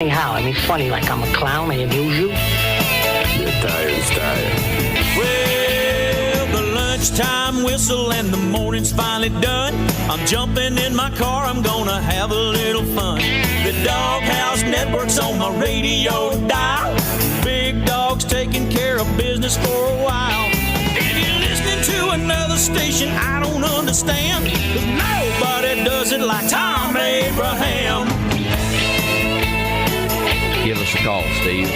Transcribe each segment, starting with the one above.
How? I mean, funny, like I'm a clown, I amuse you? You're tired. Well, the lunchtime whistle and the morning's finally done. I'm jumping in my car, I'm gonna have a little fun. The Doghouse Network's on my radio dial. Big Dog's taking care of business for a while. If you're listening to another station I don't understand, 'cause nobody does it like Thom Abraham. Give us a call, Steve.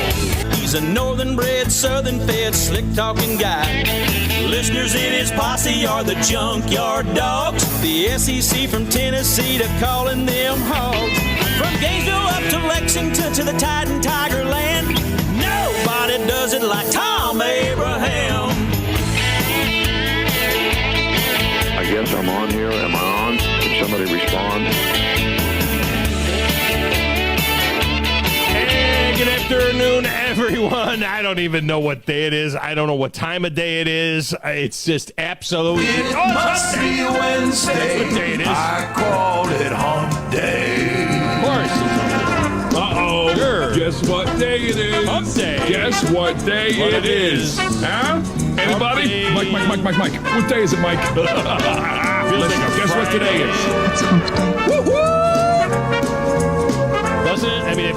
He's a northern-bred, southern-fed, slick-talking guy. Listeners in his posse are the junkyard dogs. The SEC from Tennessee to calling them hogs. From Gainesville up to Lexington to the Titan Tiger Land, nobody does it like Thom Abraham. I guess I'm on here. Am I on? Can somebody respond? Good afternoon, everyone. I don't even know what day it is. I don't know what time of day it is. It's just absolutely... It must be Wednesday. That's what day it is. I called it hump day. Of course. Uh-oh. Sure. Guess what day it is? Hump day. Guess what day it is? Huh? Anybody? Hump day. Mike. What day is it, Mike? Feels like a Guess what Friday. today is? It's hump day. Doesn't it? I mean,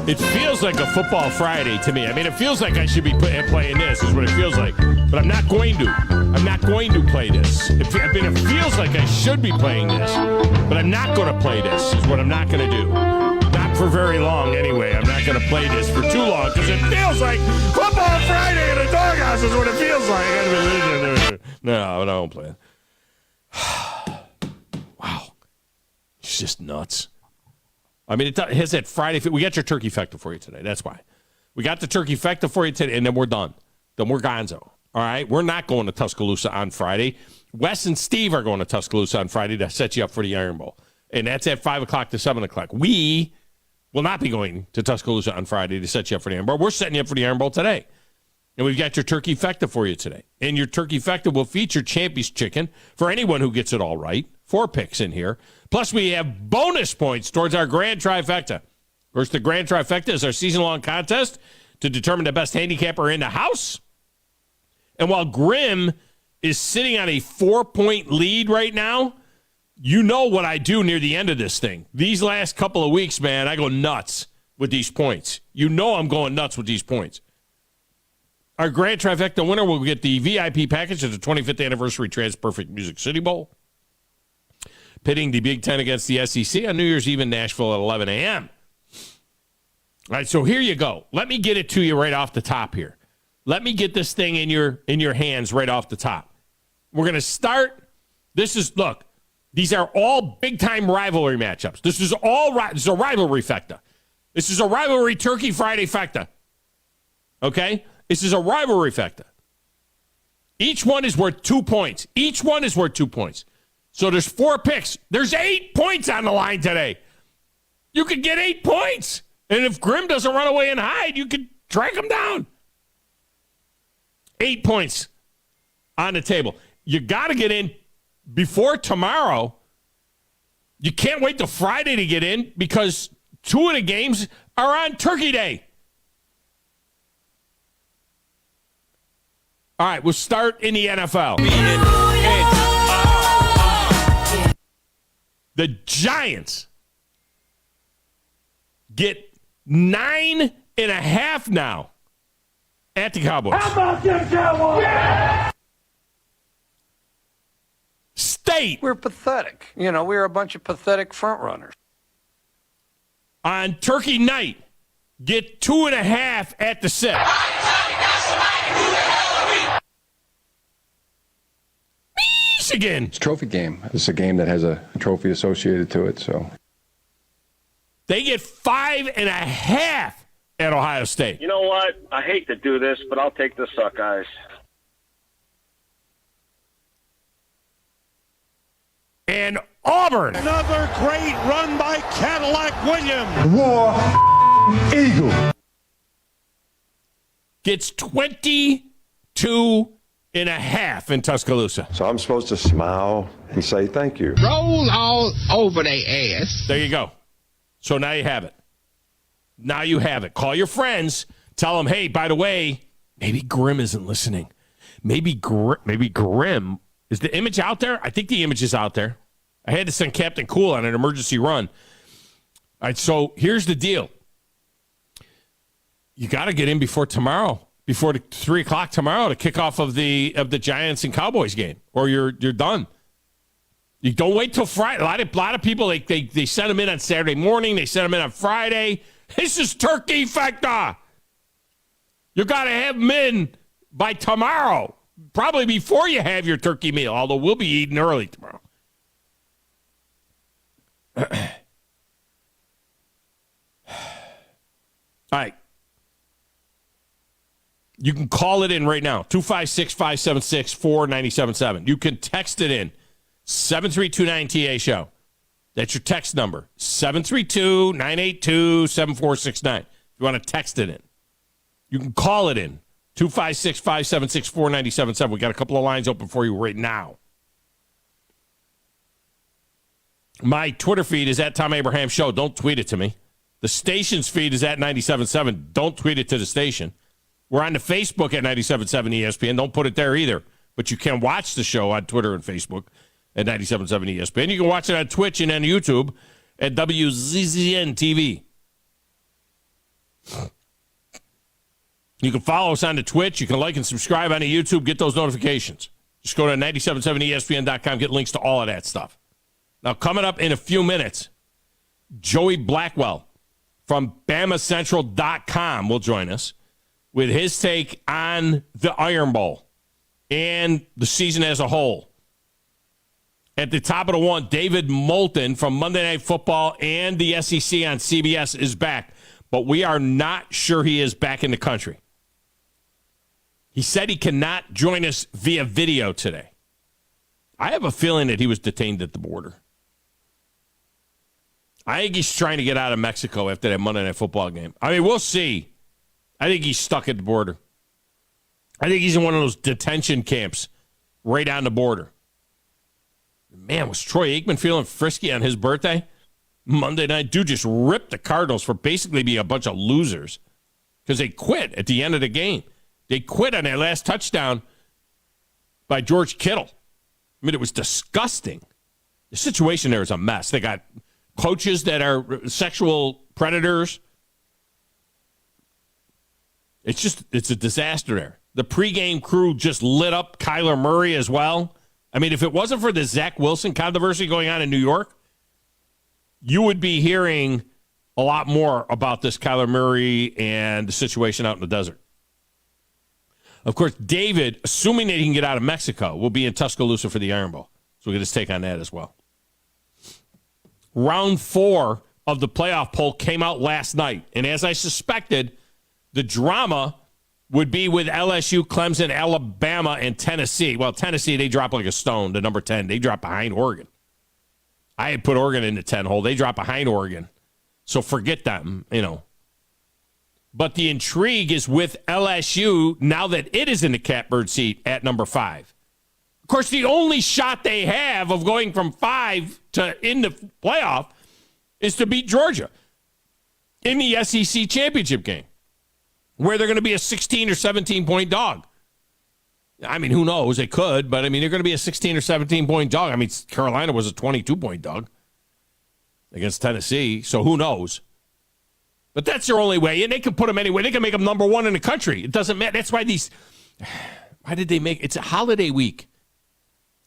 it feels like a football Friday to me. I mean, it feels like I should be playing this is what it feels like. But I'm not going to. I'm not going to play this. It feels like I should be playing this. But I'm not going to play this is what I'm not going to do. Not for very long anyway. I'm not going to play this for too long because it feels like football Friday in a doghouse is what it feels like. No, I don't play it. Wow. It's just nuts. I mean, it has that Friday. We got your turkey fecta for you today. That's why. We got the turkey fecta for you today, and then we're done. Then we're gonzo. All right? We're not going to Tuscaloosa on Friday. Wes and Steve are going to Tuscaloosa on Friday to set you up for the Iron Bowl. And that's at 5 o'clock to 7 o'clock. We will not be going to Tuscaloosa on Friday to set you up for the Iron Bowl. We're setting you up for the Iron Bowl today. And we've got your turkey fecta for you today. And your turkey fecta will feature Champy's chicken for anyone who gets it all right. 4 picks in here. Plus, we have bonus points towards our Grand Trifecta. Of course, the Grand Trifecta is our season-long contest to determine the best handicapper in the house. And while Grim is sitting on a 4-point lead right now, you know what I do near the end of this thing. These last couple of weeks, man, I go nuts with these points. You know I'm going nuts with these points. Our Grand Trifecta winner will get the VIP package of the 25th anniversary TransPerfect Music City Bowl, pitting the Big Ten against the SEC on New Year's Eve in Nashville at 11 a.m. All right, so here you go. Let me get it to you right off the top here. Let me get this thing in your hands right off the top. We're going to start. Look, these are all big-time rivalry matchups. This is a rivalry fecta. This is a rivalry Turkey Friday fecta. Okay? This is a rivalry fecta. Each one is worth 2 points. Each one is worth 2 points. So there's 4 picks. There's 8 points on the line today. You could get 8 points. And if Grim doesn't run away and hide, you could track him down. 8 points on the table. You got to get in before tomorrow. You can't wait till Friday to get in because 2 of the games are on Turkey Day. All right, we'll start in the NFL. The Giants get 9.5 now at the Cowboys. How about them Cowboys? Yeah! State. We're pathetic. We're a bunch of pathetic front runners. On Turkey night, get 2.5 at the 6. Michigan. It's a trophy game. It's a game that has a trophy associated to it, so. They get 5.5 at Ohio State. You know what? I hate to do this, but I'll take the Suckeyes. And Auburn. Another great run by Cadillac Williams. War Eagle. Gets 22.5 in Tuscaloosa. So I'm supposed to smile and say thank you. Roll all over their ass. There you go. So now you have it. Now you have it. Call your friends. Tell them, hey, by the way, maybe Grim isn't listening. Maybe Grim. Is the image out there? I think the image is out there. I had to send Captain Cool on an emergency run. All right, so here's the deal. You got to get in before tomorrow, before 3 o'clock tomorrow to kick off of the Giants and Cowboys game, or you're done. You don't wait till Friday. A lot of people, they send them in on Saturday morning. They send them in on Friday. This is turkey factor. You got to have them in by tomorrow, probably before you have your turkey meal, although we'll be eating early tomorrow. All right. You can call it in right now, 256-576-4977. You can text it in, 732-9TA show. That's your text number, 732-982-7469. If you want to text it in. You can call it in, 256-576-4977. We got a couple of lines open for you right now. My Twitter feed is at Thom Abraham Show. Don't tweet it to me. The station's feed is at 97.7. Don't tweet it to the station. We're on the Facebook at 97.7 ESPN. Don't put it there either. But you can watch the show on Twitter and Facebook at 97.7 ESPN. You can watch it on Twitch and on YouTube at WZZN TV. You can follow us on the Twitch. You can like and subscribe on the YouTube. Get those notifications. Just go to 97.7ESPN.com. Get links to all of that stuff. Now, coming up in a few minutes, Joey Blackwell from BamaCentral.com will join us with his take on the Iron Bowl and the season as a whole. At the top of the one, David Moulton from Monday Night Football and the SEC on CBS is back, but we are not sure he is back in the country. He said he cannot join us via video today. I have a feeling that he was detained at the border. I think he's trying to get out of Mexico after that Monday Night Football game. I mean, we'll see. I think he's stuck at the border. I think he's in one of those detention camps right on the border. Man, was Troy Aikman feeling frisky on his birthday? Monday night, dude just ripped the Cardinals for basically being a bunch of losers because they quit at the end of the game. They quit on their last touchdown by George Kittle. I mean, it was disgusting. The situation there is a mess. They got coaches that are sexual predators. It's a disaster there. The pregame crew just lit up Kyler Murray as well. I mean, if it wasn't for the Zach Wilson controversy going on in New York, you would be hearing a lot more about this Kyler Murray and the situation out in the desert. Of course, David, assuming that he can get out of Mexico, will be in Tuscaloosa for the Iron Bowl. So we'll get his take on that as well. Round 4 of the playoff poll came out last night. And as I suspected, the drama would be with LSU, Clemson, Alabama, and Tennessee. Well, Tennessee, they drop like a stone to number 10. They drop behind Oregon. I had put Oregon in the 10 hole. They drop behind Oregon. So forget them, But the intrigue is with LSU now that it is in the catbird seat at number 5. Of course, the only shot they have of going from 5 to in the playoff is to beat Georgia in the SEC championship game, where they're going to be a 16 or 17-point dog. I mean, who knows? They could, but, they're going to be a 16 or 17-point dog. I mean, Carolina was a 22-point dog against Tennessee, so who knows? But that's their only way, and they can put them anywhere. They can make them number 1 in the country. It doesn't matter. That's why why did they make, it's a holiday week.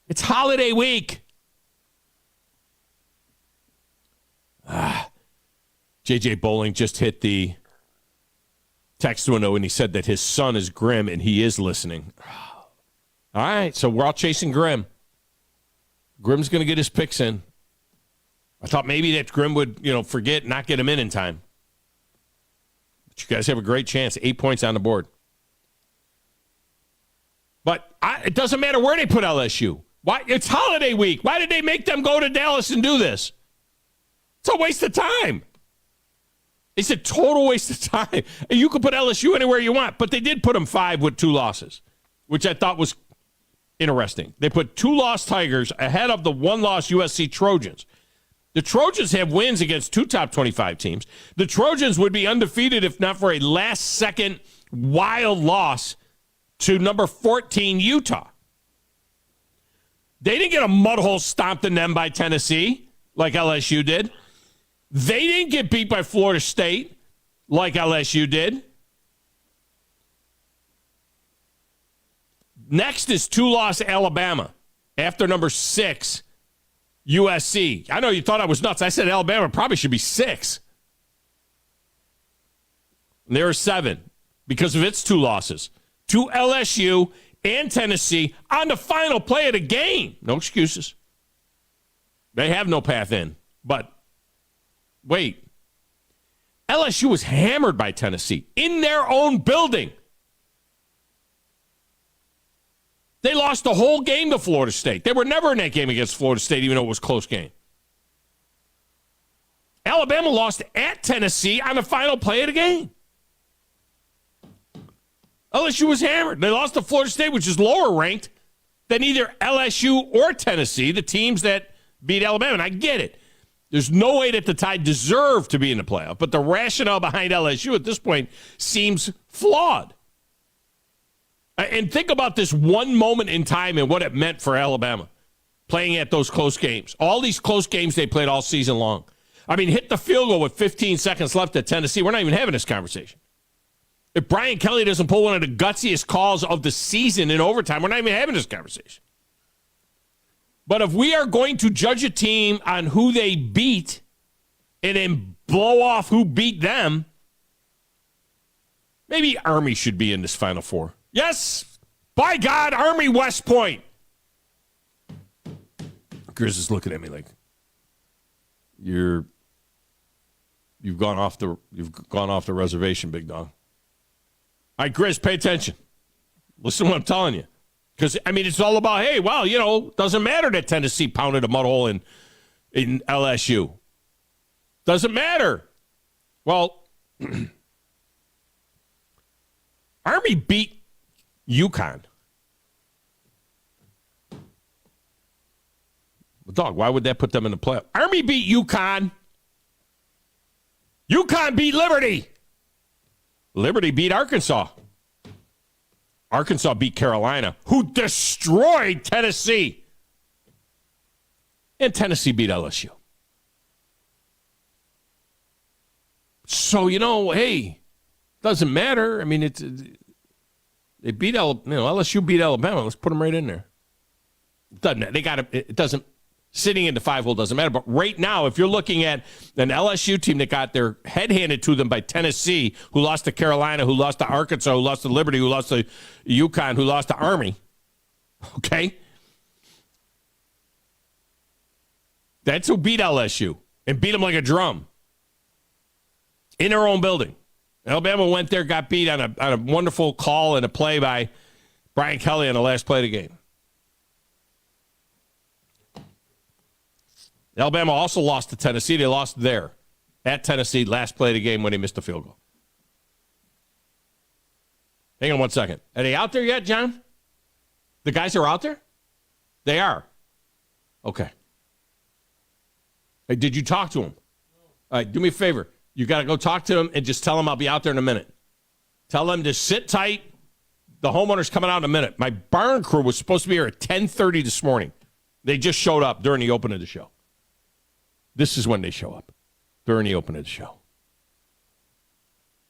It's holiday week. JJ Bowling just hit the text window, and he said that his son is Grim, and he is listening. All right, so we're all chasing Grim. Grim's going to get his picks in. I thought maybe that Grim would, forget, not get him in time. But you guys have a great chance. 8 points on the board. But it doesn't matter where they put LSU. Why? It's holiday week. Why did they make them go to Dallas and do this? It's a waste of time. It's a total waste of time. And you could put LSU anywhere you want, but they did put them 5 with 2 losses, which I thought was interesting. They put 2 lost Tigers ahead of the 1-loss USC Trojans. The Trojans have wins against 2 top 25 teams. The Trojans would be undefeated if not for a last-second wild loss to number 14 Utah. They didn't get a mud hole stomped in them by Tennessee like LSU did. They didn't get beat by Florida State like LSU did. Next is 2-loss Alabama after number 6 USC. I know you thought I was nuts. I said Alabama probably should be 6. And they were 7 because of its 2 losses to LSU and Tennessee on the final play of the game. No excuses. They have no path in. But wait, LSU was hammered by Tennessee in their own building. They lost the whole game to Florida State. They were never in that game against Florida State, even though it was a close game. Alabama lost at Tennessee on the final play of the game. LSU was hammered. They lost to Florida State, which is lower ranked than either LSU or Tennessee, the teams that beat Alabama. And I get it. There's no way that the Tide deserve to be in the playoff, but the rationale behind LSU at this point seems flawed. And think about this one moment in time and what it meant for Alabama playing at those close games. All these close games they played all season long. I mean, hit the field goal with 15 seconds left at Tennessee. We're not even having this conversation. If Brian Kelly doesn't pull one of the gutsiest calls of the season in overtime, we're not even having this conversation. But if we are going to judge a team on who they beat and then blow off who beat them, maybe Army should be in this Final Four. Yes, by God, Army West Point. Grizz is looking at me like you've gone off the reservation, big dog. All right, Grizz, pay attention. Listen to what I'm telling you. Because, I mean, it's all about, hey, well, you know, doesn't matter that Tennessee pounded a mud hole in LSU. Doesn't matter. Well, Army beat UConn. Well, dog, why would that put them in the playoff? Army beat UConn. UConn beat Liberty. Liberty beat Arkansas. Arkansas beat Carolina, who destroyed Tennessee. And Tennessee beat LSU. So, you know, hey, doesn't matter. I mean, they beat LSU beat Alabama. Let's put them right in there. It doesn't. Sitting in the 5-hole doesn't matter. But right now, if you're looking at an LSU team that got their head handed to them by Tennessee, who lost to Carolina, who lost to Arkansas, who lost to Liberty, who lost to UConn, who lost to Army, okay? That's who beat LSU and beat them like a drum in their own building. Alabama went there, got beat on a wonderful call and a play by Brian Kelly on the last play of the game. Alabama also lost to Tennessee. They lost there at Tennessee, last play of the game when they missed a field goal. Hang on 1 second. Are they out there yet, John? The guys are out there? They are. Okay. Hey, did you talk to them? All right, do me a favor. You got to go talk to them and just tell them I'll be out there in a minute. Tell them to sit tight. The homeowner's coming out in a minute. My barn crew was supposed to be here at 10:30 this morning. They just showed up during the opening of the show. This is when they show up, during the opening of the show.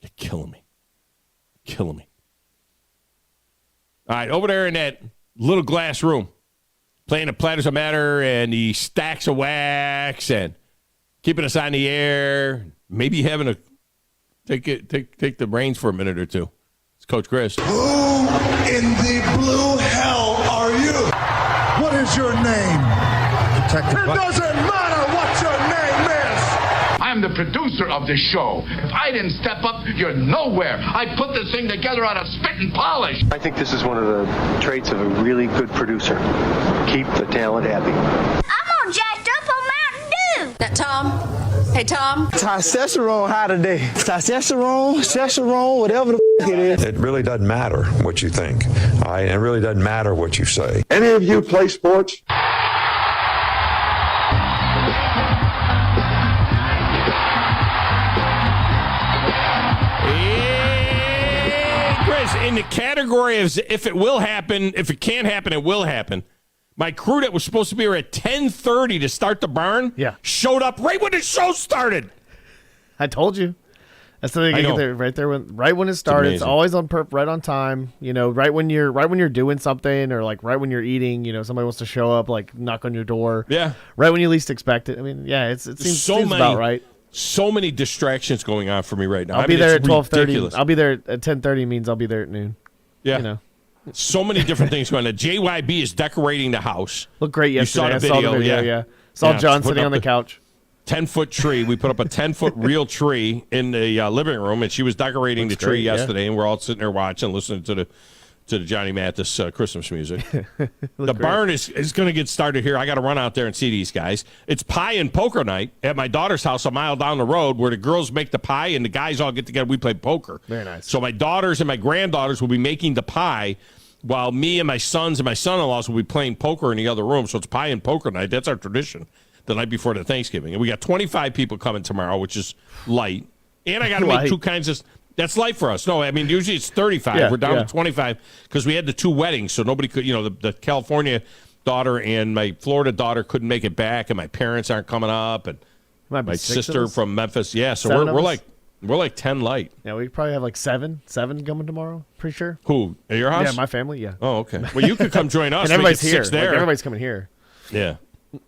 You're killing me. Killing me. All right, over there in that little glass room, playing the Platters of Matter and the Stacks of Wax and keeping us on the air, maybe having to take the reins for a minute or two. It's Coach Chris. Who in the blue hell are you? What is your name? It doesn't matter what your name is. I'm the producer of this show. If I didn't step up, you're nowhere. I put this thing together out of spit and polish. I think this is one of the traits of a really good producer. Keep the talent happy. I'm all jacked up on Mountain Dew. Now, Tom. Hey, Tom. Testosterone high today. Testosterone, whatever the it is. It really doesn't matter what you think. All right? It really doesn't matter what you say. Any of you play sports? Guys, in the category of if it will happen, if it can't happen, it will happen. My crew that was supposed to be here at 10:30 to start the barn showed up right when the show started. I told you. That's the thing. Right when it started. It's always right on time. Right when you're doing something, or like right when you're eating. Somebody wants to show up, like knock on your door. Yeah. Right when you least expect it. I mean, yeah, it seems about right. So many distractions going on for me right now. I'll be there at 12:30. I'll be there at 10:30. Means I'll be there at noon. Yeah. So many different things going on. JYB is decorating the house. Looked great yesterday. I saw the video. Yeah. Saw John sitting on the couch. 10-foot tree. We put up a 10-foot real tree in the living room, and she was decorating the tree yesterday, and we're all sitting there watching, listening to the Johnny Mathis Christmas music. The barn is going to get started here. I got to run out there and see these guys. It's pie and poker night at my daughter's house a mile down the road, where the girls make the pie and the guys all get together. We play poker. Very nice. So my daughters and my granddaughters will be making the pie, while me and my sons and my son-in-laws will be playing poker in the other room. So it's pie and poker night. That's our tradition. The night before the Thanksgiving. And we got 25 people coming tomorrow, which is light. And I got to make two kinds of... That's light for us. No, I mean, usually it's 35. We're down to 25 because we had the two weddings, so nobody could... the California daughter and my Florida daughter couldn't make it back, and my parents aren't coming up, and my sister from Memphis. Yeah, so we're like 10 light. Yeah, we probably have like seven coming tomorrow. Pretty sure. Who? At your house? Yeah, my family, yeah. Oh, okay. Well, you could come join us. And everybody's here. There. Like, everybody's coming here. Yeah.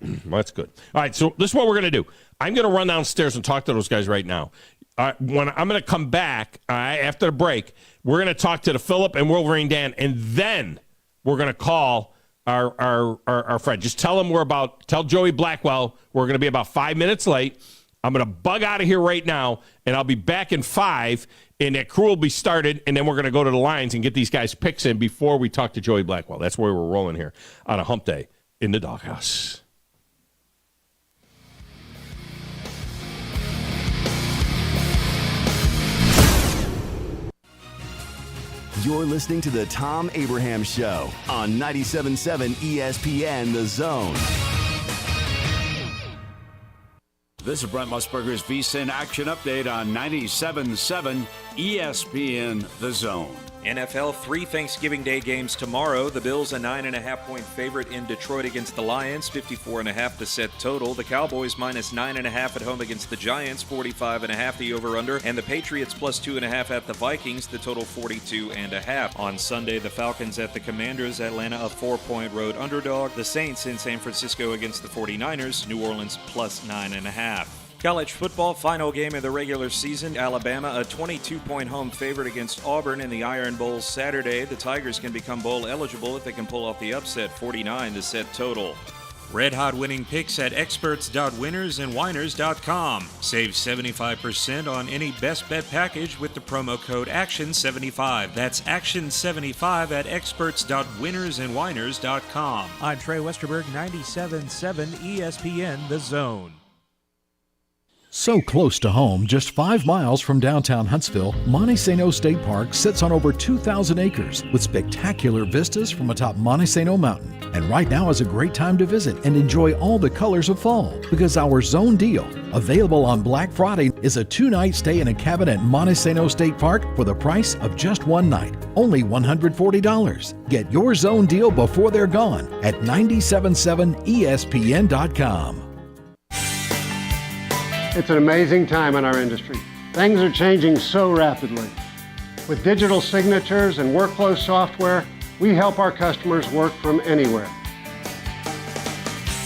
Well, that's good. All right, so this is what we're going to do. I'm going to run downstairs and talk to those guys right now. When I'm going to come back after the break, we're going to talk to the Phillip and Wolverine Dan, and then we're going to call our friend. Just tell him tell Joey Blackwell we're going to be about 5 minutes late. I'm going to bug out of here right now, and I'll be back in 5, and that crew will be started, and then we're going to go to the lines and get these guys' picks in before we talk to Joey Blackwell. That's where we're rolling here on a hump day in the doghouse. You're listening to the Thom Abraham Show on 97.7 ESPN The Zone. This is Brent Musburger's VSiN Action Update on 97.7 ESPN The Zone. NFL 3 Thanksgiving Day games tomorrow. The Bills a 9.5-point favorite in Detroit against the Lions, 54.5 the set total. The Cowboys minus 9.5 at home against the Giants, 45.5 the over-under. And the Patriots plus 2.5 at the Vikings, the total 42.5. On Sunday, the Falcons at the Commanders, Atlanta a 4-point road underdog. The Saints in San Francisco against the 49ers, New Orleans plus 9.5. College football final game of the regular season. Alabama a 22-point home favorite against Auburn in the Iron Bowl Saturday. The Tigers can become bowl eligible if they can pull off the upset, 49 the set total. Red hot winning picks at experts.winnersandwhiners.com. Save 75% on any best bet package with the promo code ACTION75. That's ACTION75 at experts.winnersandwhiners.com. I'm Trey Westerberg, 97.7 ESPN The Zone. So close to home, just 5 miles from downtown Huntsville, Montesano State Park sits on over 2,000 acres with spectacular vistas from atop Montesano Mountain. And right now is a great time to visit and enjoy all the colors of fall, because our zone deal, available on Black Friday, is a 2-night stay in a cabin at Montesano State Park for the price of just 1 night, only $140. Get your zone deal before they're gone at 977ESPN.com. It's an amazing time in our industry. Things are changing so rapidly. With digital signatures and workflow software, we help our customers work from anywhere.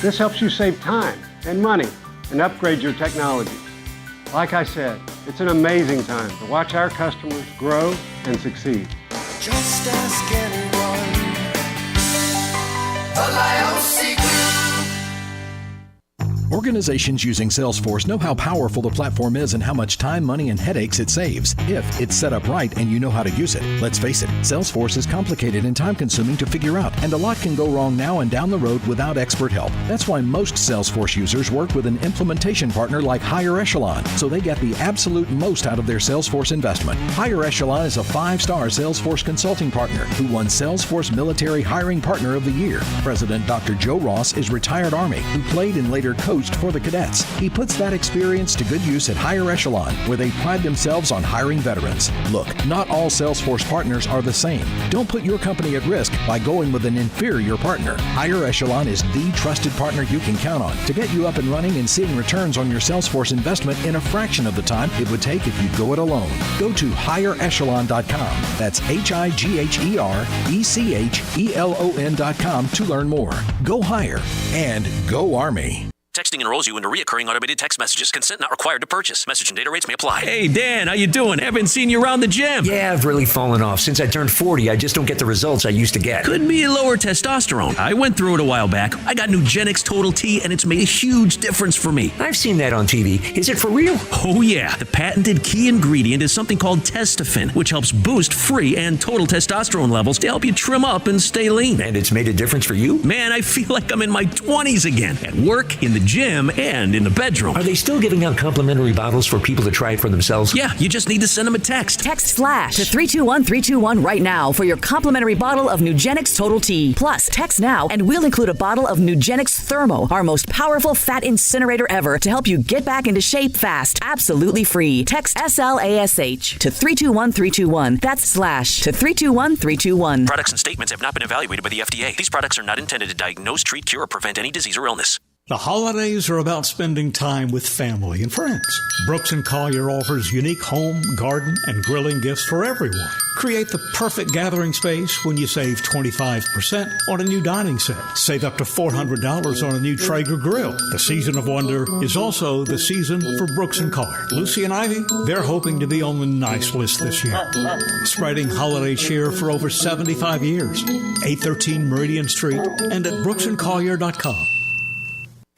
This helps you save time and money and upgrade your technology. Like I said, it's an amazing time to watch our customers grow and succeed. Just ask anyone. The Liosi Group. Organizations using Salesforce know how powerful the platform is and how much time, money, and headaches it saves if it's set up right and you know how to use it. Let's face it, Salesforce is complicated and time-consuming to figure out, and a lot can go wrong now and down the road without expert help. That's why most Salesforce users work with an implementation partner like Higher Echelon, so they get the absolute most out of their Salesforce investment. Higher Echelon is a 5-star Salesforce consulting partner who won Salesforce Military Hiring Partner of the Year. President Dr. Joe Ross is retired Army who played and later coached Boost for the cadets. He puts that experience to good use at Higher Echelon, where they pride themselves on hiring veterans. Look, not all Salesforce partners are the same. Don't put your company at risk by going with an inferior partner. Higher Echelon is the trusted partner you can count on to get you up and running and seeing returns on your Salesforce investment in a fraction of the time it would take if you go it alone. Go to higherechelon.com. That's HIGHERECHELON.com to learn more. Go higher and go Army. Texting enrolls you into recurring automated text messages. Consent not required to purchase. Message and data rates may apply. Hey, Dan, how you doing? Haven't seen you around the gym. Yeah, I've really fallen off. Since I turned 40, I just don't get the results I used to get. Could be lower testosterone. I went through it a while back. I got Nugenix Total T, and it's made a huge difference for me. I've seen that on TV. Is it for real? Oh, yeah. The patented key ingredient is something called Testofen, which helps boost free and total testosterone levels to help you trim up and stay lean. And it's made a difference for you? Man, I feel like I'm in my 20s again. At work, in the gym, and in the bedroom. Are they still giving out complimentary bottles for people to try it for themselves? Yeah, you just need to send them a text. Text FLASH to 321-321 right now for your complimentary bottle of Nugenix Total T. Plus, text now and we'll include a bottle of Nugenix Thermo, our most powerful fat incinerator ever, to help you get back into shape fast. Absolutely free. Text SLASH to 321-321. That's slash to 321-321. Products and statements have not been evaluated by the FDA. These products are not intended to diagnose, treat, cure, or prevent any disease or illness. The holidays are about spending time with family and friends. Brooks & Collier offers unique home, garden, and grilling gifts for everyone. Create the perfect gathering space when you save 25% on a new dining set. Save up to $400 on a new Traeger grill. The season of wonder is also the season for Brooks & Collier. Lucy and Ivy, they're hoping to be on the nice list this year. Spreading holiday cheer for over 75 years. 813 Meridian Street and at brooksandcollier.com.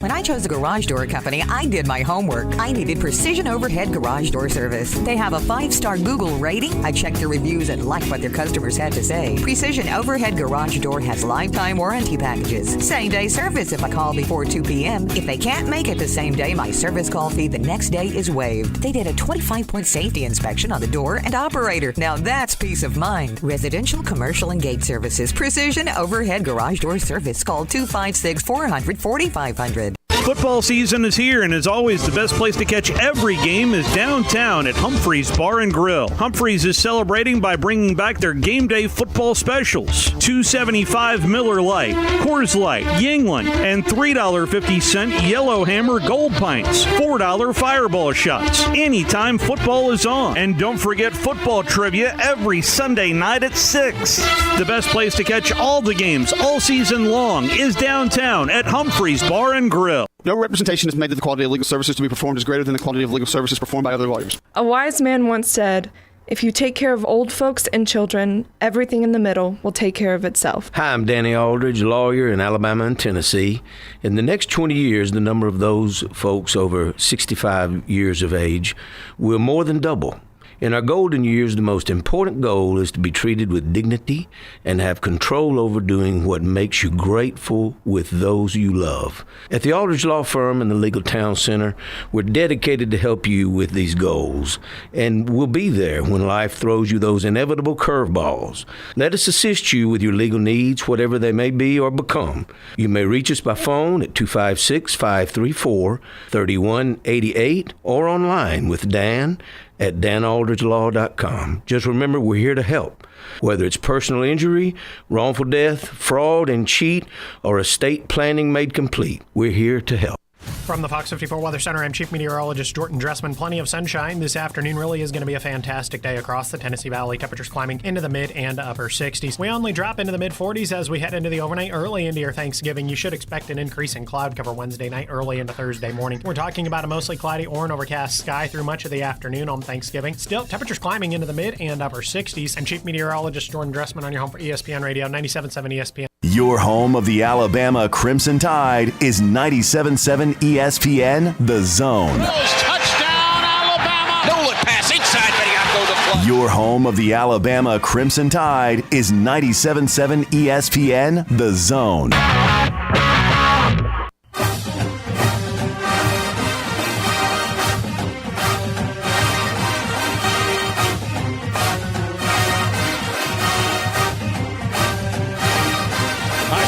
When I chose a garage door company, I did my homework. I needed Precision Overhead Garage Door Service. They have a 5-star Google rating. I checked their reviews and liked what their customers had to say. Precision Overhead Garage Door has lifetime warranty packages. Same-day service if I call before 2 p.m. If they can't make it the same day, my service call fee the next day is waived. They did a 25-point safety inspection on the door and operator. Now that's peace of mind. Residential, commercial, and gate services. Precision Overhead Garage Door Service. Call 256-400-4500. Football season is here, and as always, the best place to catch every game is downtown at Humphrey's Bar and Grill. Humphrey's is celebrating by bringing back their game day football specials. $2.75 Miller Lite, Coors Light, Yingling, and $3.50 Yellowhammer Gold Pints. $4 Fireball shots. Anytime football is on. And don't forget football trivia every Sunday night at 6. The best place to catch all the games all season long is downtown at Humphrey's Bar and Grill. No representation is made that the quality of legal services to be performed is greater than the quality of legal services performed by other lawyers. A wise man once said, if you take care of old folks and children, everything in the middle will take care of itself. Hi, I'm Danny Aldridge, lawyer in Alabama and Tennessee. In the next 20 years, the number of those folks over 65 years of age will more than double. In our golden years, the most important goal is to be treated with dignity and have control over doing what makes you grateful with those you love. At the Aldridge Law Firm and the Legal Town Center, we're dedicated to help you with these goals, and we'll be there when life throws you those inevitable curveballs. Let us assist you with your legal needs, whatever they may be or become. You may reach us by phone at 256-534-3188 or online with Dan at danaldridgelaw.com. Just remember, we're here to help. Whether it's personal injury, wrongful death, fraud and cheat, or estate planning made complete, we're here to help. From the Fox 54 Weather Center, I'm Chief Meteorologist Jordan Dressman. Plenty of sunshine this afternoon. Really is going to be a fantastic day across the Tennessee Valley. Temperatures climbing into the mid and upper 60s. We only drop into the mid 40s as we head into the overnight. Early into your Thanksgiving, you should expect an increase in cloud cover Wednesday night, early into Thursday morning. We're talking about a mostly cloudy or an overcast sky through much of the afternoon on Thanksgiving. Still, temperatures climbing into the mid and upper 60s. I'm Chief Meteorologist Jordan Dressman on your home for ESPN Radio, 97.7 ESPN. Your home of the Alabama Crimson Tide is 97.7 ESPN, The Zone. Touchdown, Alabama! No look pass inside, but he got to go to the play. Your home of the Alabama Crimson Tide is 97.7 ESPN, The Zone.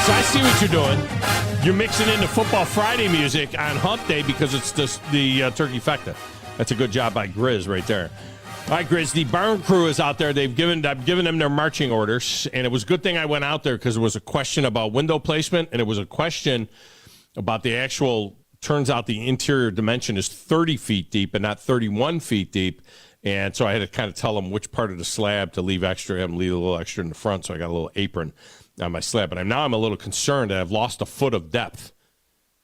So I see what you're doing. You're mixing in the Football Friday music on Hump Day because it's the Turkey Fecta. That's a good job by Grizz right there. All right, Grizz, the Barn crew is out there. I've given them their marching orders, and it was a good thing I went out there because it was a question about window placement, and it was a question about the actual, turns out the interior dimension is 30 feet deep and not 31 feet deep, and so I had to kind of tell them which part of the slab to leave extra, have them leave a little extra in the front, so I got a little apron on my slab. But I'm a little concerned that I've lost a foot of depth.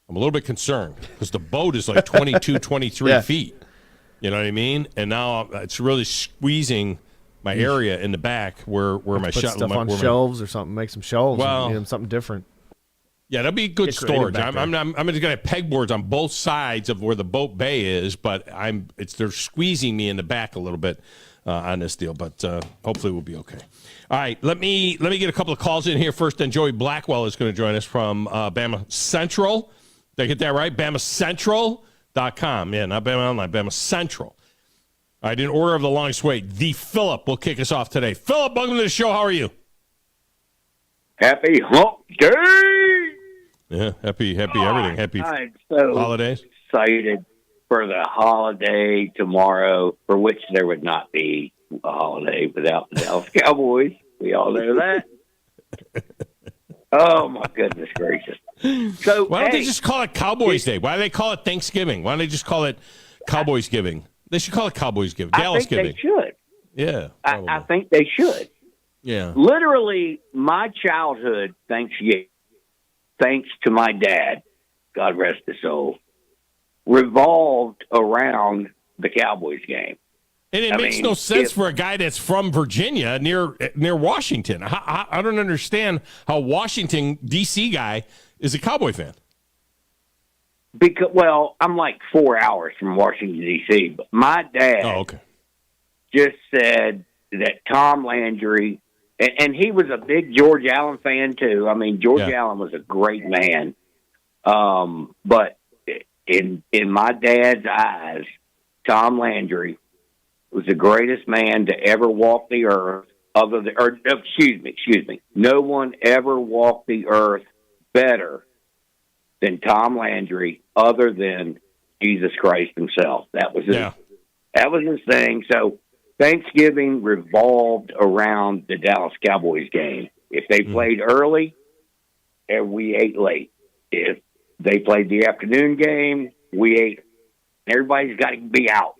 I'm a little bit concerned because the boat is like 22, 23 feet. You know what I mean? And now it's really squeezing my area in the back where my put stuff on shelves or something. Make some shelves. Well, and something different. Yeah, that'd be good storage. I'm just gonna have pegboards on both sides of where the boat bay is, but they're squeezing me in the back a little bit on this deal. But hopefully we'll be okay. All right, let me get a couple of calls in here first. Then Joey Blackwell is going to join us from Bama Central. Did I get that right? BamaCentral.com. Yeah, not Bama Online, Bama Central. All right, in order of the longest wait, the Philip will kick us off today. Philip, welcome to the show. How are you? Happy Hump Day! Yeah, happy everything. Happy I'm so holidays. Excited for the holiday tomorrow, for which there would not be a holiday without the Dallas Cowboys. We all know that. Oh, my goodness gracious. So why don't they just call it Cowboys Day? Why do they call it Thanksgiving? Why don't they just call it Cowboys Giving? They should call it Cowboys Giving. Dallas Giving. They should. Yeah. I think they should. Yeah. Literally, my childhood Thanksgiving, thanks to my dad, God rest his soul, revolved around the Cowboys game. And it makes no sense for a guy that's from Virginia near Washington. I don't understand how Washington, D.C. guy is a Cowboy fan. Because, well, I'm like 4 hours from Washington, D.C., but my dad just said that Tom Landry, and he was a big George Allen fan, too. I mean, George Allen was a great man. But in my dad's eyes, Tom Landry was the greatest man to ever walk the earth. Excuse me. No one ever walked the earth better than Tom Landry, other than Jesus Christ himself. That was his thing. So Thanksgiving revolved around the Dallas Cowboys game. If they played early, and we ate late. If they played the afternoon game, we ate. Everybody's got to be out.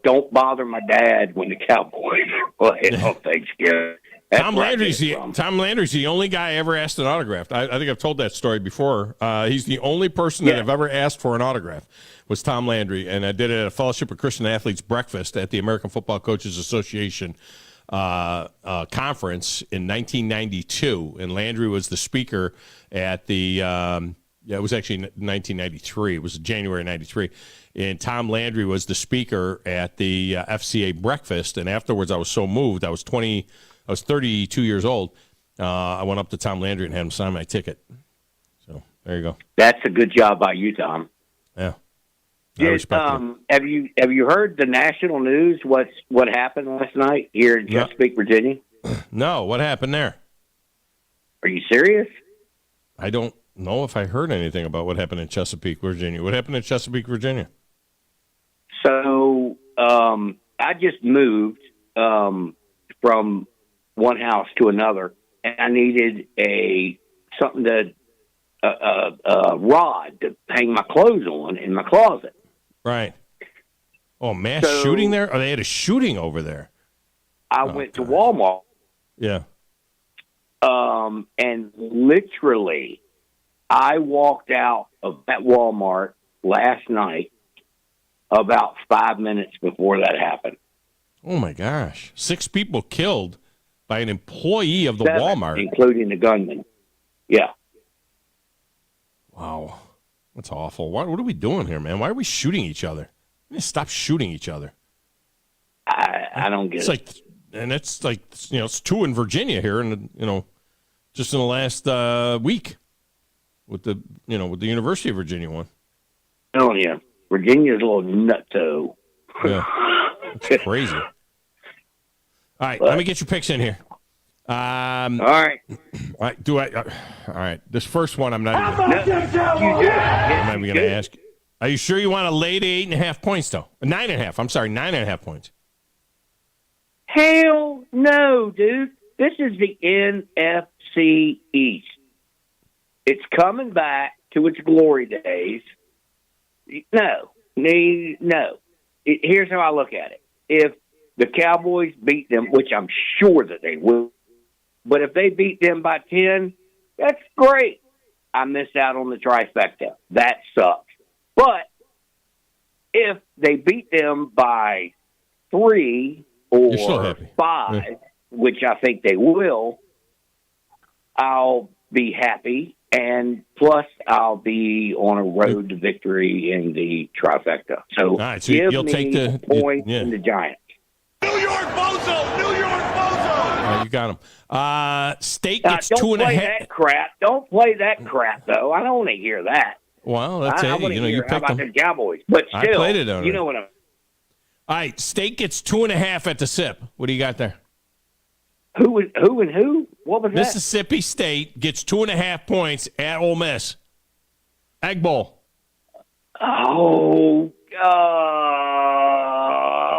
Don't bother my dad when the Cowboys are playing on Thanksgiving. Tom Landry's the only guy I ever asked an autograph. I think I've told that story before. He's the only person that I've ever asked for an autograph was Tom Landry, and I did it at a Fellowship of Christian Athletes breakfast at the American Football Coaches Association conference in 1992, and Landry was the speaker at the it was actually 1993. It was January 93. And Tom Landry was the speaker at the FCA breakfast. And afterwards, I was so moved. I was 32 years old. I went up to Tom Landry and had him sign my ticket. So there you go. That's a good job by you, Tom. Yeah. I respect you. Have you heard the national news? What happened last night here in Chesapeake, Virginia? No. What happened there? Are you serious? I don't know if I heard anything about what happened in Chesapeake, Virginia. What happened in Chesapeake, Virginia? So I just moved from one house to another, and I needed a rod to hang my clothes on in my closet. Right. Oh, mass shooting there? Oh, they had a shooting over there. I went to Walmart. Yeah. And literally, I walked out of that Walmart last night about 5 minutes before that happened. Oh, my gosh. 6 people killed by an employee of the 7, Walmart. Including the gunman. Yeah. Wow. That's awful. What are we doing here, man? Why are we shooting each other? We need to stop shooting each other. I don't get it. It's like, it's 2 in Virginia here, and, just in the last week with the University of Virginia one. Oh, yeah. Virginia's a little nutso. Yeah. It's crazy. All right, let me get your picks in here. All right. All right. This first one, I'm not even going to ask. Are you sure you want to lay the 8.5 points, though? 9.5. I'm sorry, 9.5 points. Hell no, dude. This is the NFC East. It's coming back to its glory days. No. Here's how I look at it. If the Cowboys beat them, which I'm sure that they will, but if they beat them by 10, that's great. I missed out on the trifecta. That sucks. But if they beat them by 3 or 5, which I think they will, I'll be happy. And plus, I'll be on a road to victory in the trifecta. So, right, so give you'll me take the points in the Giants. New York Bozo! New York Bozo! All right, you got him. State gets 2.5. Don't play that crap. Don't play that crap, though. I don't want to hear that. Well, that's it. You picked how about them. the Cowboys? But still, I played it on you know what I'm. All right, State gets 2.5 at the SIP. What do you got there? Who and who? What was that? Mississippi State gets 2.5 points at Ole Miss. Egg Bowl. Oh,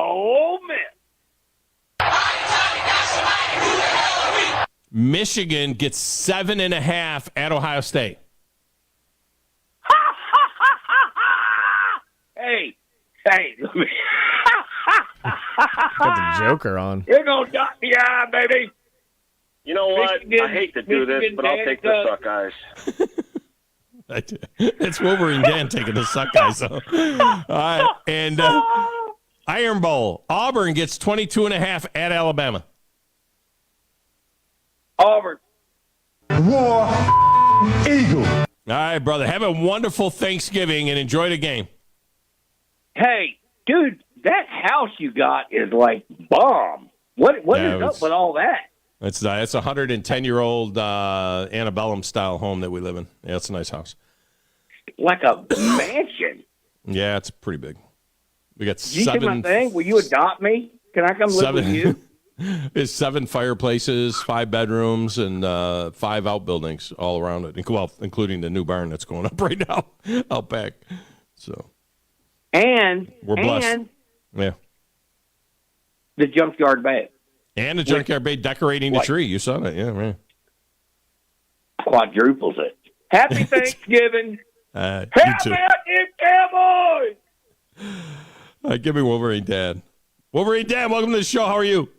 Ole Miss. Michigan gets 7.5 at Ohio State. Hey, let me. Got the Joker on. You're going to knock me out, baby. You know what? I hate to do this, but I'll take the suck guys. It's Wolverine Dan taking the suck guys. So. All right. And Iron Bowl. Auburn gets 22.5 at Alabama. Auburn. War Eagle. All right, brother. Have a wonderful Thanksgiving and enjoy the game. Hey, dude, that house you got is like bomb. What is up with all that? It's a 110-year-old antebellum style home that we live in. Yeah, it's a nice house. Like a mansion. Yeah, it's pretty big. We got you 7. You see my thing? Will you adopt me? Can I come live with you? It's 7 fireplaces, 5 bedrooms, and 5 outbuildings all around it. Well, including the new barn that's going up right now out back. So, and we're blessed. And yeah, the junkyard bay. And the junkyard bay decorating the tree. You saw that, yeah, man. Quadruples it. Happy Thanksgiving. Happy Cowboys. Give me Wolverine Dan. Wolverine Dan, welcome to the show. How are you?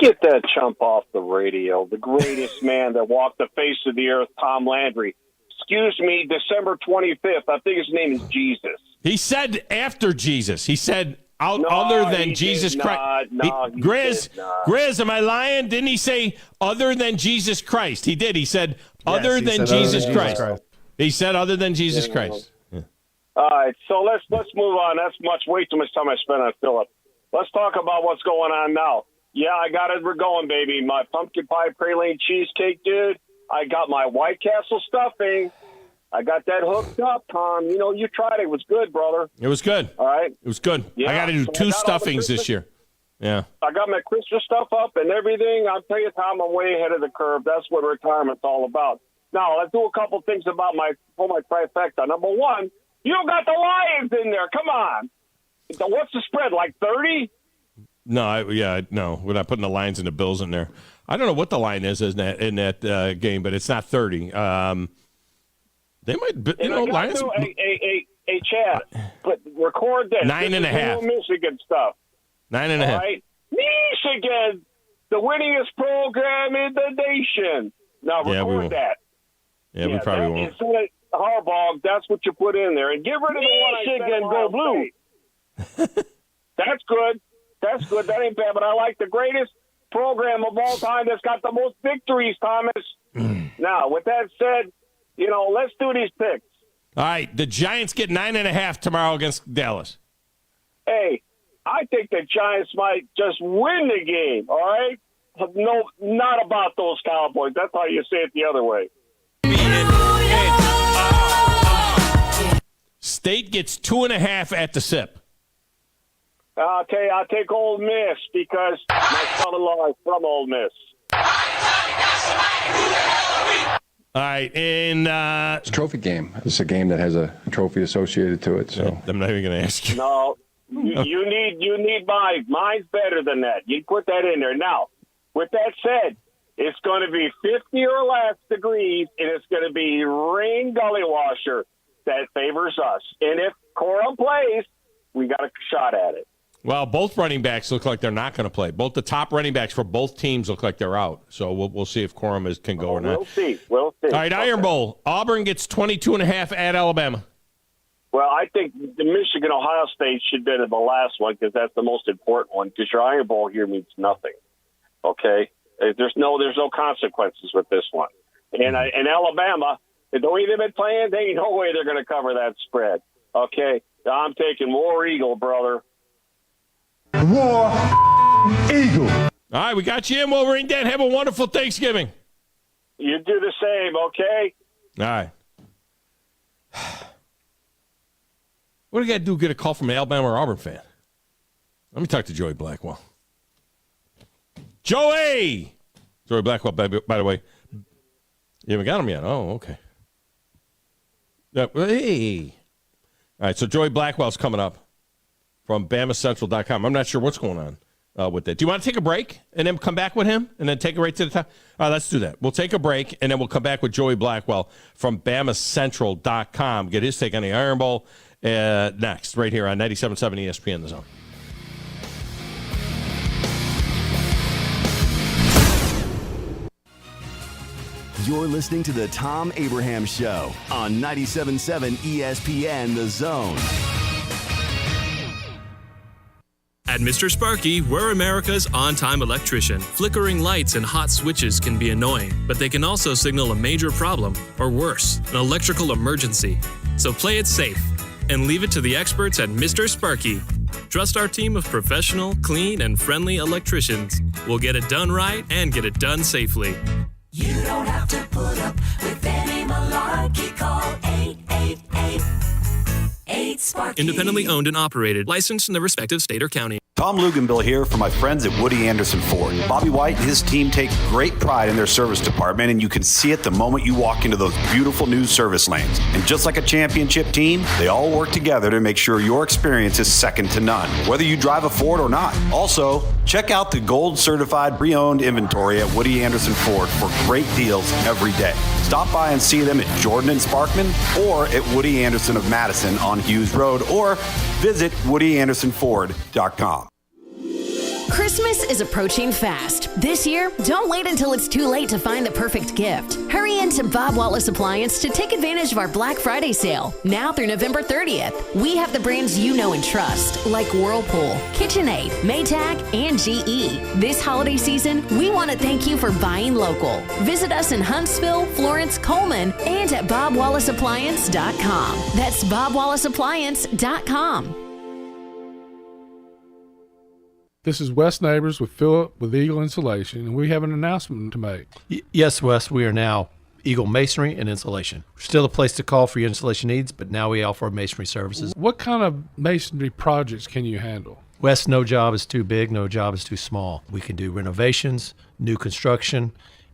Get that chump off the radio. The greatest man that walked the face of the earth, Thom Landry. Excuse me, December 25th. I think his name is Jesus. He said after Jesus. He said other than Jesus Christ. Grizz, am I lying? Didn't he say other than Jesus Christ? He did. He said other than Jesus Christ. He said other than Jesus Christ. Yeah. All right, so let's move on. That's way too much time I spent on Philip. Let's talk about what's going on now. Yeah, I got it. We're going, baby. My pumpkin pie praline cheesecake, dude. I got my White Castle stuffing. I got that hooked up, Tom. You know, you tried it. It was good, brother. It was good. All right. It was good. Yeah, I got to do 2 stuffings this year. Yeah. I got my Christmas stuff up and everything. I'll tell you, Tom, I'm way ahead of the curve. That's what retirement's all about. Now, let's do a couple things about my trifecta. Number one, you don't got the Lions in there. Come on. What's the spread, like 30? No, we're not putting the Lions and the Bills in there. I don't know what the line is in that game, but it's not 30. They might, Lions. Hey, Chad, but record this. 9.5. Michigan stuff. 9.5. All right, Michigan, the winningest program in the nation. Now record that. Yeah, we probably won't. Instead of Harbaugh, that's what you put in there, and get rid of the one I said, go blue. That's good. That's good. That ain't bad. But I like the greatest program of all time that's got the most victories, Thomas. Now, with that said, let's do these picks. All right. The Giants get 9.5 tomorrow against Dallas. Hey, I think the Giants might just win the game, all right? No, not about those Cowboys. That's how you say it the other way. State gets 2.5 at the SIP. I'll take Ole Miss because my son-in-law is from Ole Miss. All right, and it's a trophy game. It's a game that has a trophy associated to it. So I'm not even going to ask you. No, you need mine. Mine's better than that. You put that in there. Now, with that said, it's going to be 50 or less degrees, and it's going to be rain gully washer that favors us. And if Corum plays, we got a shot at it. Well, both running backs look like they're not going to play. Both the top running backs for both teams look like they're out. So we'll see if Corum can go or not. We'll see. All right, Iron Bowl. Auburn gets 22.5 at Alabama. Well, I think the Michigan-Ohio State should be the last one because that's the most important one because your Iron Bowl here means nothing. Okay? There's no consequences with this one. And Alabama, the way they've been playing, there ain't no way they're going to cover that spread. Okay? I'm taking War Eagle, brother. War Eagle. All right, we got you in, Wolverine Dan. Have a wonderful Thanksgiving. You do the same, okay? All right. What do you got to do? Get a call from an Alabama or Auburn fan? Let me talk to Joey Blackwell. Joey Blackwell, by the way. You haven't got him yet. Oh, okay. Hey. All right, so Joey Blackwell's coming up from BamaCentral.com. I'm not sure what's going on with that. Do you want to take a break and then come back with him and then take it right to the top? All right, let's do that. We'll take a break, and then we'll come back with Joey Blackwell from BamaCentral.com. Get his take on the Iron Bowl next, right here on 97.7 ESPN The Zone. You're listening to the Thom Abraham Show on 97.7 ESPN The Zone. At Mr. Sparky, we're America's on-time electrician. Flickering lights and hot switches can be annoying, but they can also signal a major problem, or worse, an electrical emergency. So play it safe and leave it to the experts at Mr. Sparky. Trust our team of professional, clean, and friendly electricians. We'll get it done right and get it done safely. You don't have to put up with any malarkey. Call 888-8-SPARKY. Independently owned and operated, licensed in the respective state or county. Tom Luganbill here for my friends at Woody Anderson Ford. Bobby White and his team take great pride in their service department, and you can see it the moment you walk into those beautiful new service lanes. And just like a championship team, they all work together to make sure your experience is second to none, whether you drive a Ford or not. Also, check out the gold certified pre-owned inventory at Woody Anderson Ford for great deals every day. Stop by and see them at Jordan and Sparkman or at Woody Anderson of Madison on Hughes Road, or visit WoodyAndersonFord.com. Christmas is approaching fast. This year, don't wait until it's too late to find the perfect gift. Hurry into Bob Wallace Appliance to take advantage of our Black Friday sale, now through November 30th. We have the brands you know and trust, like Whirlpool, KitchenAid, Maytag, and GE. This holiday season, we want to thank you for buying local. Visit us in Huntsville, Florence, Coleman, and at BobWallaceAppliance.com. That's BobWallaceAppliance.com. This is Wes Neighbors with Philip with Eagle Insulation, and we have an announcement to make. Yes, Wes, we are now Eagle Masonry and Insulation. We're still a place to call for your insulation needs, but now we offer masonry services. What kind of masonry projects can you handle? Wes, no job is too big, no job is too small. We can do renovations, new construction,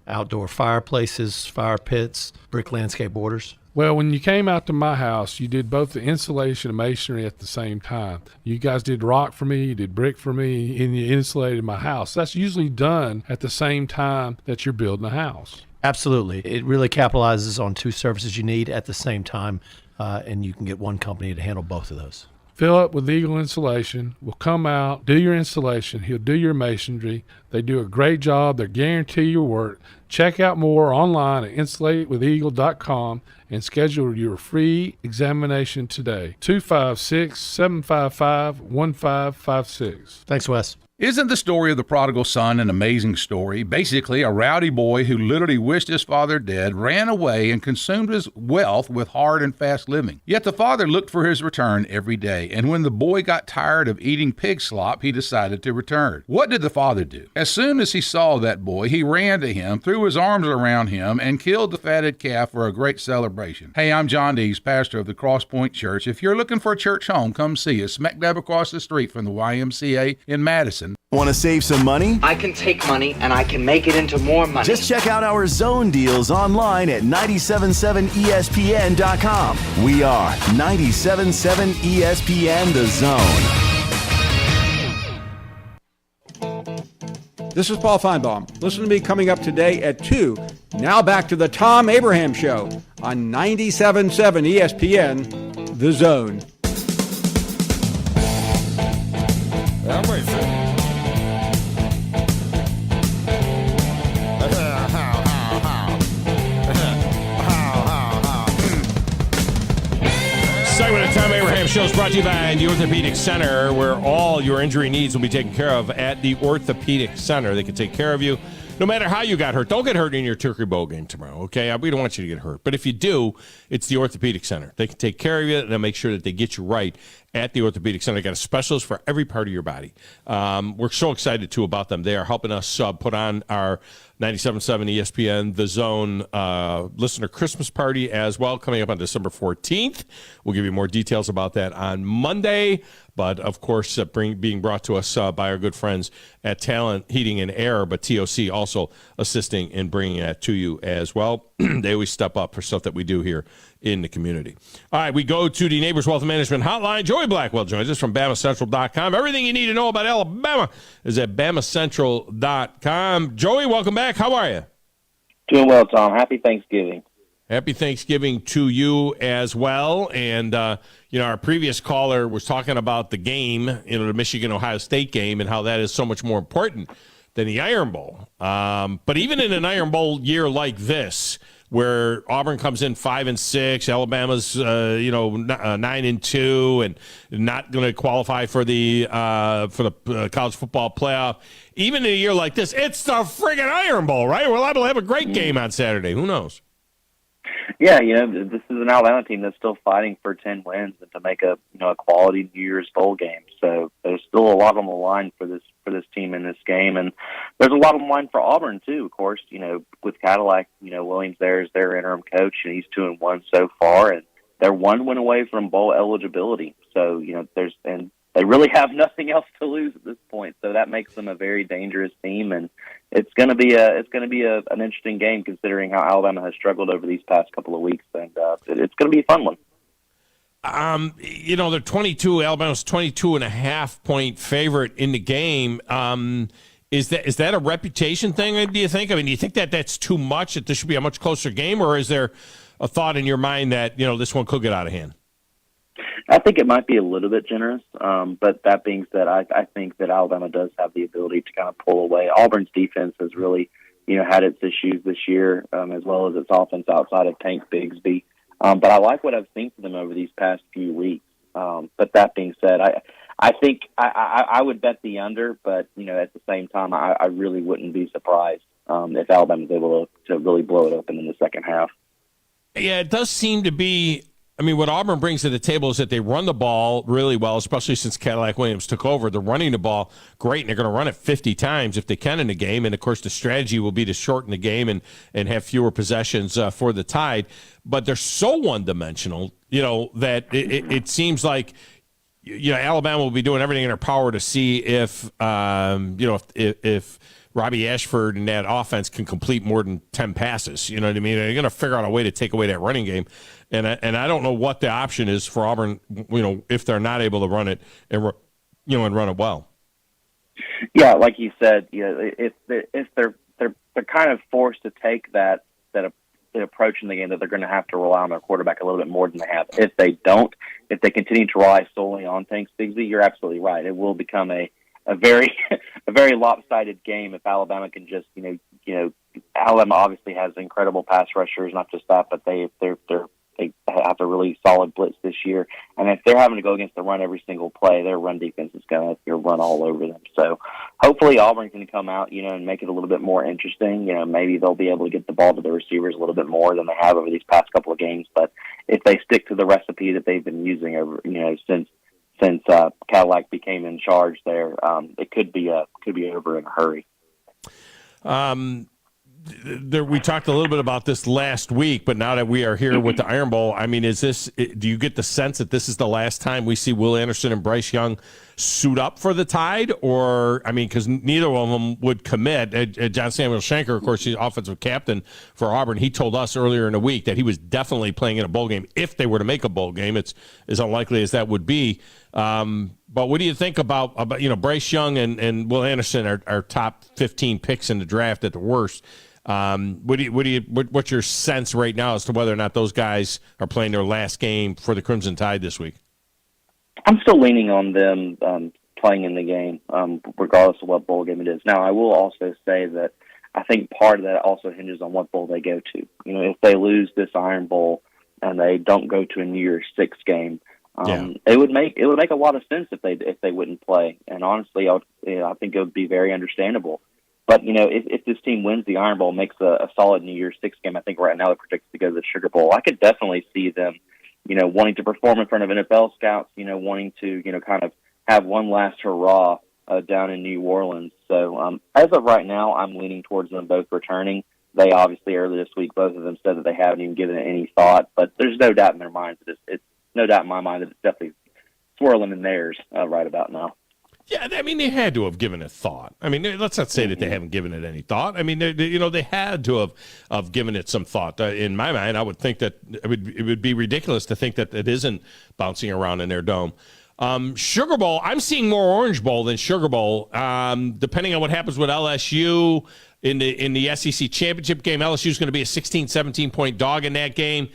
outdoor fireplaces, fire pits, brick landscape borders. Well, when you came out to my house, you did both the insulation and masonry at the same time. You guys did rock for me, you did brick for me, and you insulated my house. That's usually done at the same time that you're building a house. Absolutely. It really capitalizes on two services you need at the same time, and you can get one company to handle both of those. Philip with Eagle Insulation will come out, do your installation. He'll do your masonry. They do a great job. They guarantee your work. Check out more online at insulatewitheagle.com and schedule your free examination today. 256-755-1556. Thanks, Wes. Isn't the story of the prodigal son an amazing story? Basically, a rowdy boy who literally wished his father dead ran away and consumed his wealth with hard and fast living. Yet the father looked for his return every day, and when the boy got tired of eating pig slop, he decided to return. What did the father do? As soon as he saw that boy, he ran to him, threw his arms around him, and killed the fatted calf for a great celebration. Hey, I'm John Dees, pastor of the Cross Point Church. If you're looking for a church home, come see us, smack dab across the street from the YMCA in Madison. season. Want to save some money? I can take money and I can make it into more money. Just check out our zone deals online at 977ESPN.com. We are 97.7 ESPN The Zone. This is Paul Feinbaum. Listen to me coming up today at 2. Now back to the Thom Abraham Show on 97.7 ESPN The Zone. Segment of Thom Abraham Show is brought to you by the Orthopedic Center, where all your injury needs will be taken care of at the Orthopedic Center. They can take care of you no matter how you got hurt. Don't get hurt in your Turkey Bowl game tomorrow, okay? We don't want you to get hurt. But if you do, it's the Orthopedic Center. They can take care of you, and they'll make sure that they get you right at the Orthopedic Center. They got a specialist for every part of your body. We're so excited, too, about them. They are helping us put on our 97.7 ESPN The Zone listener Christmas party as well, coming up on December 14th. We'll give you more details about that on Monday. But, of course, being brought to us by our good friends at Talent Heating and Air, but TOC also assisting in bringing that to you as well. They always step up for stuff that we do here in the community. All right, we go to the Neighbors Wealth Management Hotline. Joey Blackwell joins us from BamaCentral.com. Everything you need to know about Alabama is at BamaCentral.com. Joey, welcome back. How are you? Doing well, Tom. Happy Thanksgiving. Happy Thanksgiving to you as well. And, our previous caller was talking about the game, the Michigan-Ohio State game, and how that is so much more important than the Iron Bowl. But even in an Iron Bowl year like this, where Auburn comes in 5-6, Alabama's 9-2, and not going to qualify for the college football playoff. Even in a year like this, it's the friggin' Iron Bowl, right? We're liable to have a great game on Saturday. Who knows? Yeah, this is an Alabama team that's still fighting for 10 wins and to make a quality New Year's bowl game. So there's still a lot on the line for this team in this game, and there's a lot on the line for Auburn too. Of course, with Cadillac, Williams there is their interim coach, and he's 2-1 so far, and they're 1 win away from bowl eligibility. So they really have nothing else to lose at this point. So that makes them a very dangerous team, and it's going to be an interesting game considering how Alabama has struggled over these past couple of weeks, and it's going to be a fun one. They're 22. Alabama's 22.5 point favorite in the game. Is that a reputation thing? Do you think? Do you think that that's too much? That this should be a much closer game, or is there a thought in your mind that this one could get out of hand? I think it might be a little bit generous, but that being said, I think that Alabama does have the ability to kind of pull away. Auburn's defense has really, had its issues this year, as well as its offense outside of Tank Bigsby. But I like what I've seen from them over these past few weeks. But that being said, I think I would bet the under, but at the same time, I really wouldn't be surprised if Alabama's able to really blow it open in the second half. Yeah, it does seem to be. What Auburn brings to the table is that they run the ball really well, especially since Cadillac Williams took over. They're running the ball great, and they're going to run it 50 times if they can in the game. And, of course, the strategy will be to shorten the game and have fewer possessions for the Tide. But they're so one-dimensional, that it seems like, Alabama will be doing everything in their power to see if Robbie Ashford and that offense can complete more than 10 passes. You know what I mean? They're going to figure out a way to take away that running game. And I don't know what the option is for Auburn, if they're not able to run it and run it well. Yeah, like you said, if they're kind of forced to take that approach in the game, that they're going to have to rely on their quarterback a little bit more than they have. If they don't, if they continue to rely solely on Tank Bigsby, you're absolutely right. It will become a very lopsided game if Alabama can just Alabama obviously has incredible pass rushers, not just that, but they have a really solid blitz this year. And if they're having to go against the run every single play, their run defense is going to run all over them. So hopefully Auburn can come out, and make it a little bit more interesting. Maybe they'll be able to get the ball to the receivers a little bit more than they have over these past couple of games. But if they stick to the recipe that they've been using over, since Cadillac became in charge there, it could be over in a hurry. we talked a little bit about this last week, but now that we are here with the Iron Bowl, I mean, do you get the sense that this is the last time we see Will Anderson and Bryce Young suit up for the Tide? Or, I mean, because neither of them would commit. John Samuel Shanker, of course, he's offensive captain for Auburn. He told us earlier in the week that he was definitely playing in a bowl game if they were to make a bowl game. It's as unlikely as that would be. But what do you think about Bryce Young and Will Anderson are top 15 picks in the draft at the worst? What's your sense right now as to whether or not those guys are playing their last game for the Crimson Tide this week? I'm still leaning on them playing in the game, regardless of what bowl game it is. Now, I will also say that I think part of that also hinges on what bowl they go to. If they lose this Iron Bowl and they don't go to a New Year's Six game, it would make a lot of sense if they wouldn't play. And honestly, I think it would be very understandable. But if this team wins the Iron Bowl, makes a solid New Year's Six game, I think right now they're projected to go to the Sugar Bowl. I could definitely see them, wanting to perform in front of NFL scouts, wanting to, kind of have one last hurrah down in New Orleans. So as of right now, I'm leaning towards them both returning. They obviously earlier this week, both of them said that they haven't even given it any thought, but there's no doubt in their minds that it's no doubt in my mind that it's definitely swirling in theirs right about now. Yeah, I mean, they had to have given it thought. I mean, let's not say that they haven't given it any thought. I mean, they had to have given it some thought. In my mind, I would think that it would be ridiculous to think that it isn't bouncing around in their dome. Sugar Bowl, I'm seeing more Orange Bowl than Sugar Bowl, depending on what happens with LSU in the SEC championship game. LSU is going to be a 16, 17-point dog in that game.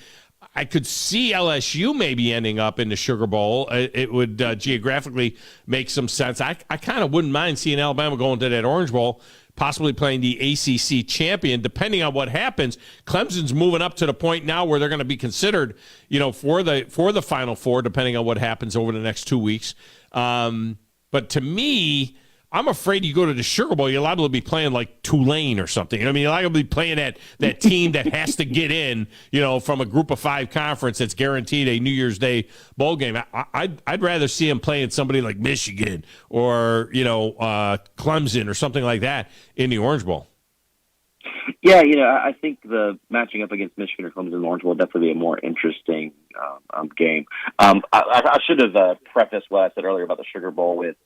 I could see LSU maybe ending up in the Sugar Bowl. It would geographically make some sense. I kind of wouldn't mind seeing Alabama going to that Orange Bowl, possibly playing the ACC champion, depending on what happens. Clemson's moving up to the point now where they're going to be considered, for the Final Four, depending on what happens over the next 2 weeks. But to me, I'm afraid you go to the Sugar Bowl, you're liable to be playing like Tulane or something. I mean, you're liable to be playing that team that has to get in, from a Group of 5 conference that's guaranteed a New Year's Day bowl game. I'd rather see him playing somebody like Michigan or, Clemson or something like that in the Orange Bowl. Yeah, I think the matching up against Michigan or Clemson and Orange will definitely be a more interesting game. I should have prefaced what I said earlier about the Sugar Bowl with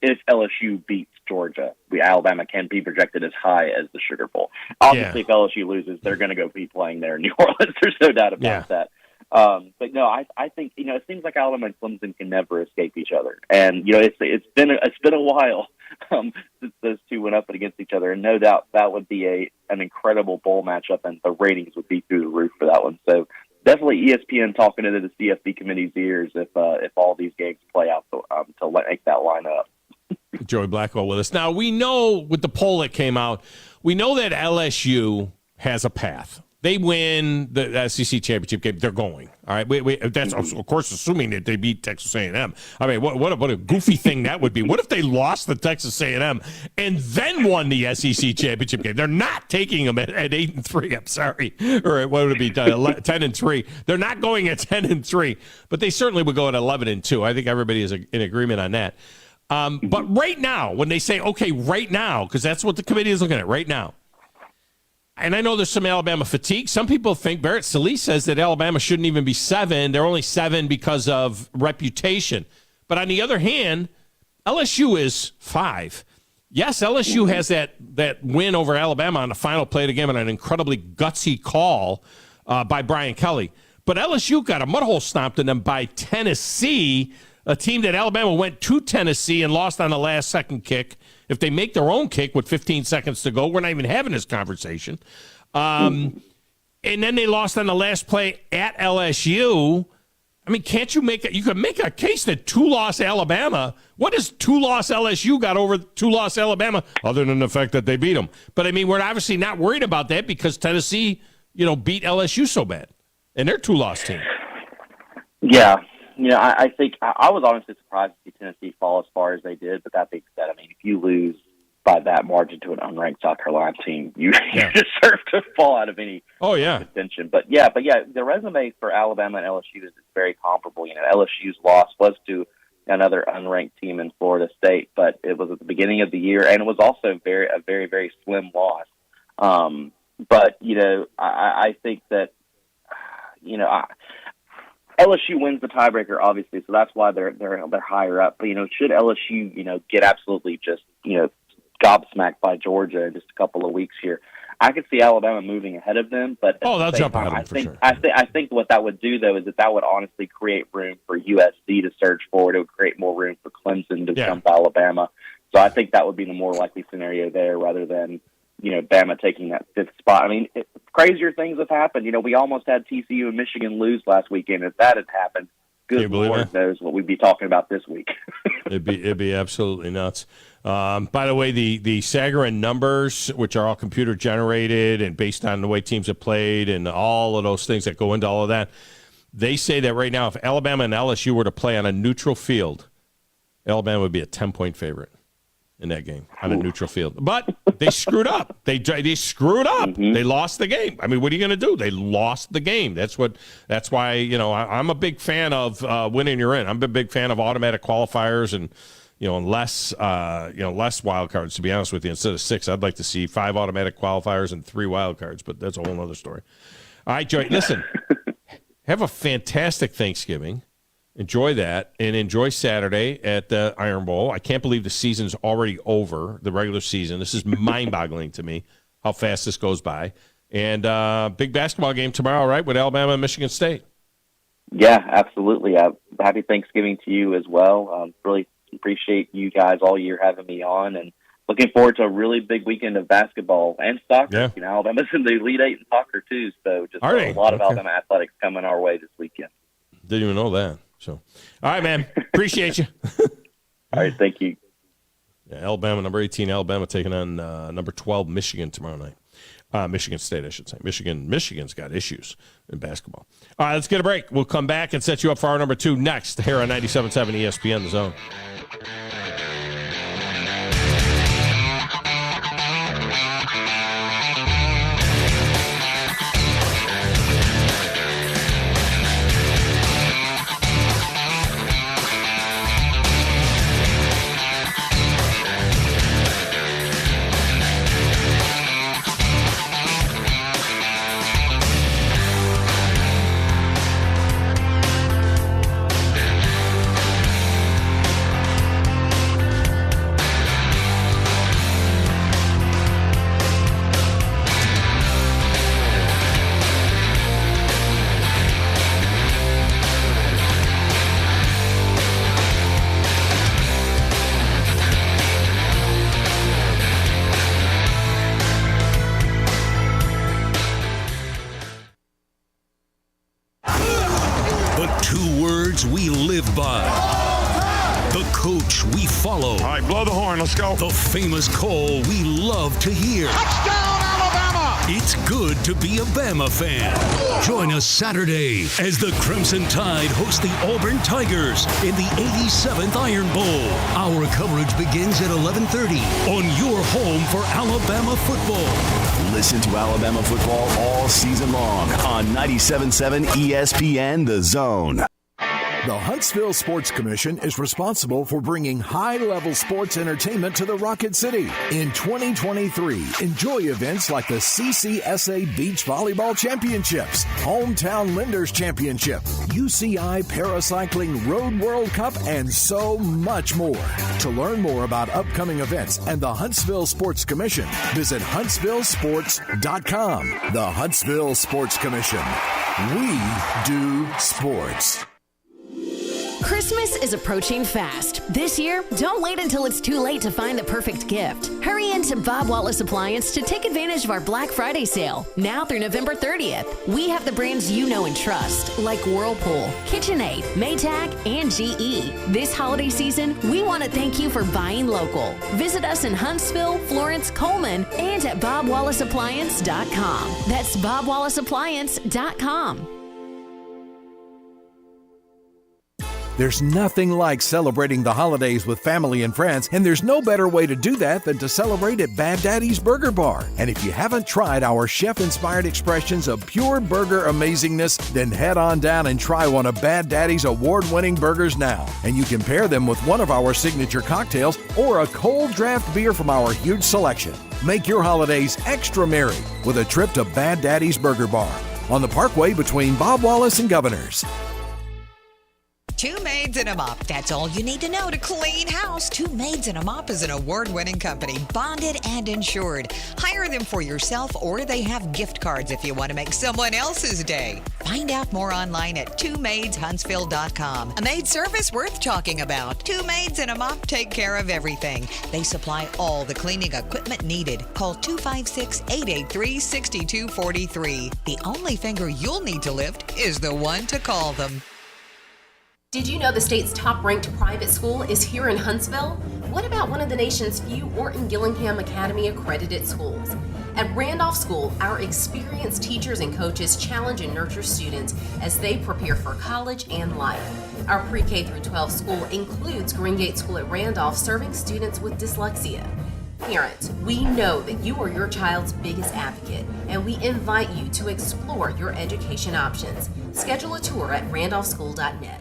if LSU beats Georgia, Alabama can be projected as high as the Sugar Bowl. Obviously, if LSU loses, they're going to go be playing there in New Orleans. There's no doubt about that. But no, I think it seems like Alabama and Clemson can never escape each other, and it's been a while since those two went up against each other, and no doubt that would be an incredible bowl matchup, and the ratings would be through the roof for that one. So definitely ESPN talking into the CFB committee's ears if all these games play out to make that line up. Joey Blackwell with us. Now, we know with the poll that came out, we know that LSU has a path. They win the SEC championship game, they're going. All right, that's of course assuming that they beat Texas A&M. I mean, what a goofy thing that would be. What if they lost the Texas A&M and then won the SEC championship game? They're not taking them at 8-3. I'm sorry, or what would it be? 10-3. They're not going at 10-3, but they certainly would go at 11-2. I think everybody is in agreement on that. But right now, when they say, okay, right now, because that's what the committee is looking at right now, and I know there's some Alabama fatigue. Some people think, Barrett Sallee says that Alabama shouldn't even be 7. They're only 7 because of reputation. But on the other hand, LSU is 5. Yes, LSU has that win over Alabama on the final play of the game on an incredibly gutsy call by Brian Kelly. But LSU got a mudhole stomped in them by Tennessee, a team that Alabama went to Tennessee and lost on the last second kick. If they make their own kick with 15 seconds to go, we're not even having this conversation. And then they lost on the last play at LSU. I mean, can't you you could make a case that 2-loss Alabama, what has 2-loss LSU got over 2-loss Alabama other than the fact that they beat them? But I mean, we're obviously not worried about that because Tennessee, beat LSU so bad. And they're 2-loss team. Yeah. I think I was honestly surprised to see Tennessee fall as far as they did. But that being said, I mean, if you lose by that margin to an unranked South Carolina team, you deserve to fall out of any contention. But yeah, the resume for Alabama and LSU is very comparable. LSU's loss was to another unranked team in Florida State, but it was at the beginning of the year, and it was also a very, very slim loss. But, I think that, LSU wins the tiebreaker, obviously, so that's why they're higher up. But, should LSU, get absolutely just, gobsmacked by Georgia in just a couple of weeks here, I could see Alabama moving ahead of them. But they'll jump ahead of them for sure. I think what that would do, though, is that would honestly create room for USC to surge forward. It would create more room for Clemson to jump Alabama. So I think that would be the more likely scenario there rather than, Bama taking that 5th spot. I mean, crazier things have happened. We almost had TCU and Michigan lose last weekend. If that had happened, good Lord knows what we'd be talking about this week. It'd be absolutely nuts. By the way, the Sagarin numbers, which are all computer generated and based on the way teams have played and all of those things that go into all of that, they say that right now, if Alabama and LSU were to play on a neutral field, Alabama would be a 10-point favorite in that game on a neutral field. But they screwed up. They screwed up. Mm-hmm. They lost the game. I mean, what are you going to do? They lost the game. That's why, I'm a big fan of winning you're in. I'm a big fan of automatic qualifiers and, less wild cards, to be honest with you. Instead of 6, I'd like to see 5 automatic qualifiers and 3 wild cards, but that's a whole other story. All right, Joey, listen, have a fantastic Thanksgiving. Enjoy that, and enjoy Saturday at the Iron Bowl. I can't believe the season's already over, the regular season. This is mind-boggling to me, how fast this goes by. And big basketball game tomorrow, right, with Alabama and Michigan State. Yeah, absolutely. Happy Thanksgiving to you as well. Really appreciate you guys all year having me on, and looking forward to a really big weekend of basketball and soccer. Yeah. Alabama's in the Elite Eight in soccer, too, so just a lot of Alabama athletics coming our way this weekend. Didn't even know that. So, all right, man. Appreciate you. All right, thank you. Yeah, Alabama, number 18, Alabama taking on number 12, Michigan tomorrow night. Michigan State, I should say. Michigan's got issues in basketball. All right, let's get a break. We'll come back and set you up for our number 2 next here on 97.7 ESPN, The Zone. We live by. The coach we follow. All right, blow the horn. Let's go. The famous call we love to hear. Touchdown, Alabama! It's good to be a Bama fan. Join us Saturday as the Crimson Tide host the Auburn Tigers in the 87th Iron Bowl. Our coverage begins at 11:30 on your home for Alabama football. Listen to Alabama football all season long on 97.7 ESPN The Zone. The Huntsville Sports Commission is responsible for bringing high-level sports entertainment to the Rocket City. In 2023, enjoy events like the CCSA Beach Volleyball Championships, Hometown Lenders Championship, UCI Paracycling Road World Cup, and so much more. To learn more about upcoming events and the Huntsville Sports Commission, visit huntsvillesports.com. The Huntsville Sports Commission. We do sports. Christmas is approaching fast. This year, don't wait until it's too late to find the perfect gift. Hurry into Bob Wallace Appliance to take advantage of our Black Friday sale, now through November 30th. We have the brands you know and trust, like Whirlpool, KitchenAid, Maytag, and GE. This holiday season, we want to thank you for buying local. Visit us in Huntsville, Florence, Coleman, and at BobWallaceAppliance.com. That's BobWallaceAppliance.com. There's nothing like celebrating the holidays with family and friends, and there's no better way to do that than to celebrate at Bad Daddy's Burger Bar. And if you haven't tried our chef-inspired expressions of pure burger amazingness, then head on down and try one of Bad Daddy's award-winning burgers now. And you can pair them with one of our signature cocktails or a cold draft beer from our huge selection. Make your holidays extra merry with a trip to Bad Daddy's Burger Bar on the Parkway between Bob Wallace and Governors. Two Maids and a Mop. That's all you need to know to clean house. Two Maids and a Mop is an award-winning company, bonded and insured. Hire them for yourself, or they have gift cards if you want to make someone else's day. Find out more online at twomaidshuntsville.com. A maid service worth talking about. Two Maids and a Mop take care of everything. They supply all the cleaning equipment needed. Call 256-883-6243. The only finger you'll need to lift is the one to call them. Did you know the state's top-ranked private school is here in Huntsville? What about one of the nation's few Orton Gillingham Academy accredited schools? At Randolph School, our experienced teachers and coaches challenge and nurture students as they prepare for college and life. Our pre-K through 12 school includes Greengate School at Randolph, serving students with dyslexia. Parents, we know that you are your child's biggest advocate, and we invite you to explore your education options. Schedule a tour at randolphschool.net.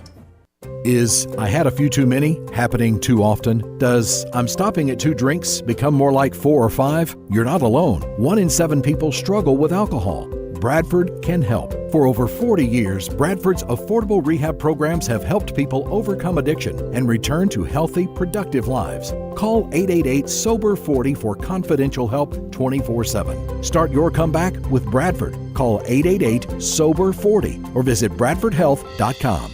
Is I had a few too many happening too often? Does I'm stopping at 2 drinks become more like 4 or 5? You're not alone. 1 in 7 people struggle with alcohol. Bradford can help. For over 40 years, Bradford's affordable rehab programs have helped people overcome addiction and return to healthy, productive lives. Call 888-SOBER-40 for confidential help 24/7. Start your comeback with Bradford. Call 888-SOBER-40 or visit bradfordhealth.com.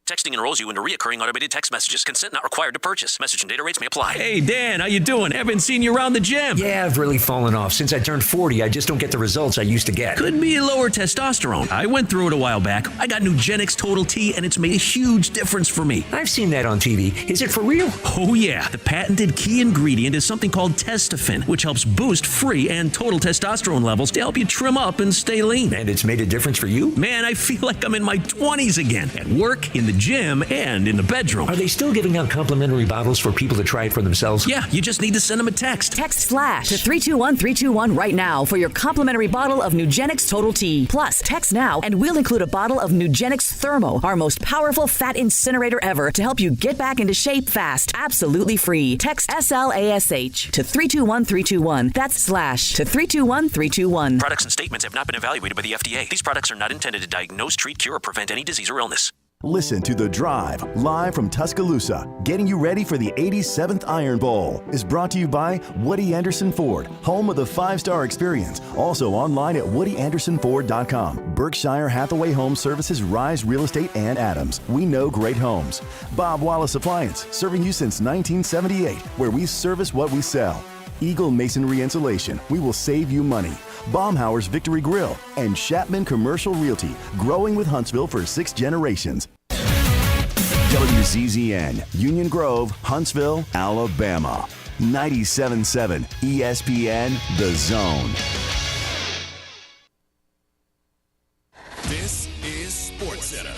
Texting enrolls you into recurring automated text messages. Consent not required to purchase. Message and data rates may apply. Hey, Dan, how you doing? Haven't seen you around the gym. Yeah, I've really fallen off. Since I turned 40, I just don't get the results I used to get. Could be lower testosterone. I went through it a while back. I got Nugenix Total T, and it's made a huge difference for me. I've seen that on TV. Is it for real? Oh, yeah. The patented key ingredient is something called Testofen, which helps boost free and total testosterone levels to help you trim up and stay lean. And it's made a difference for you? Man, I feel like I'm in my 20s again. At work, in the gym, and in the bedroom. Are they still giving out complimentary bottles for people to try it for themselves? Yeah, you just need to send them a text. Text FLASH to 321-321 right now for your complimentary bottle of Nugenix Total T. Plus, text now and we'll include a bottle of Nugenix Thermo, our most powerful fat incinerator ever, to help you get back into shape fast. Absolutely free. Text SLASH to 321-321. That's slash to 321-321. Products and statements have not been evaluated by the FDA. These products are not intended to diagnose, treat, cure, or prevent any disease or illness. Listen to The Drive, live from Tuscaloosa. Getting you ready for the 87th Iron Bowl is brought to you by Woody Anderson Ford, home of the 5-star experience. Also online at WoodyAndersonFord.com. Berkshire Hathaway Home Services, Rise Real Estate, and Adams. We know great homes. Bob Wallace Appliance, serving you since 1978, where we service what we sell. Eagle Masonry Insulation, we will save you money. Baumhauer's Victory Grill, and Chapman Commercial Realty, growing with Huntsville for 6 generations. WZZN, Union Grove, Huntsville, Alabama. 97.7 ESPN, The Zone. This is SportsCenter.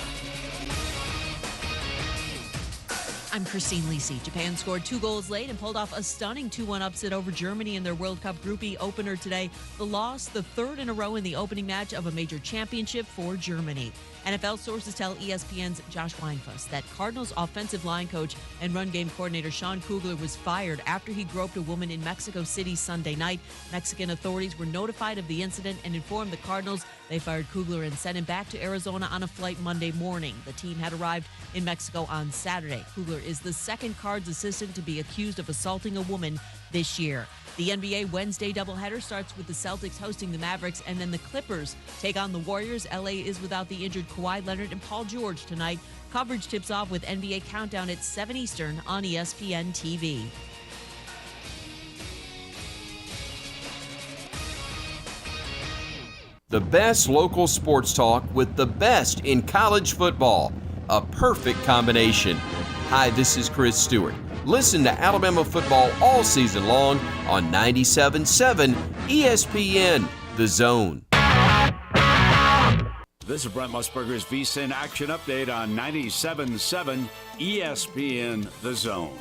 I'm Christine Lisi. Japan scored 2 goals late and pulled off a stunning 2-1 upset over Germany in their World Cup Group E opener today. The loss, the 3rd in a row in the opening match of a major championship for Germany. NFL sources tell ESPN's Josh Weinfuss that Cardinals offensive line coach and run game coordinator Sean Kugler was fired after he groped a woman in Mexico City Sunday night. Mexican authorities were notified of the incident and informed the Cardinals. They fired Kugler and sent him back to Arizona on a flight Monday morning. The team had arrived in Mexico on Saturday. Kugler is the second Cards assistant to be accused of assaulting a woman this year. The NBA Wednesday doubleheader starts with the Celtics hosting the Mavericks, and then the Clippers take on the Warriors. LA is without the injured Kawhi Leonard and Paul George tonight. Coverage tips off with NBA Countdown at 7 Eastern on ESPN TV. The best local sports talk with the best in college football. A perfect combination. Hi, this is Chris Stewart. Listen to Alabama football all season long on 97.7 ESPN, The Zone. This is Brent Musburger's VSiN Action Update on 97.7 ESPN The Zone.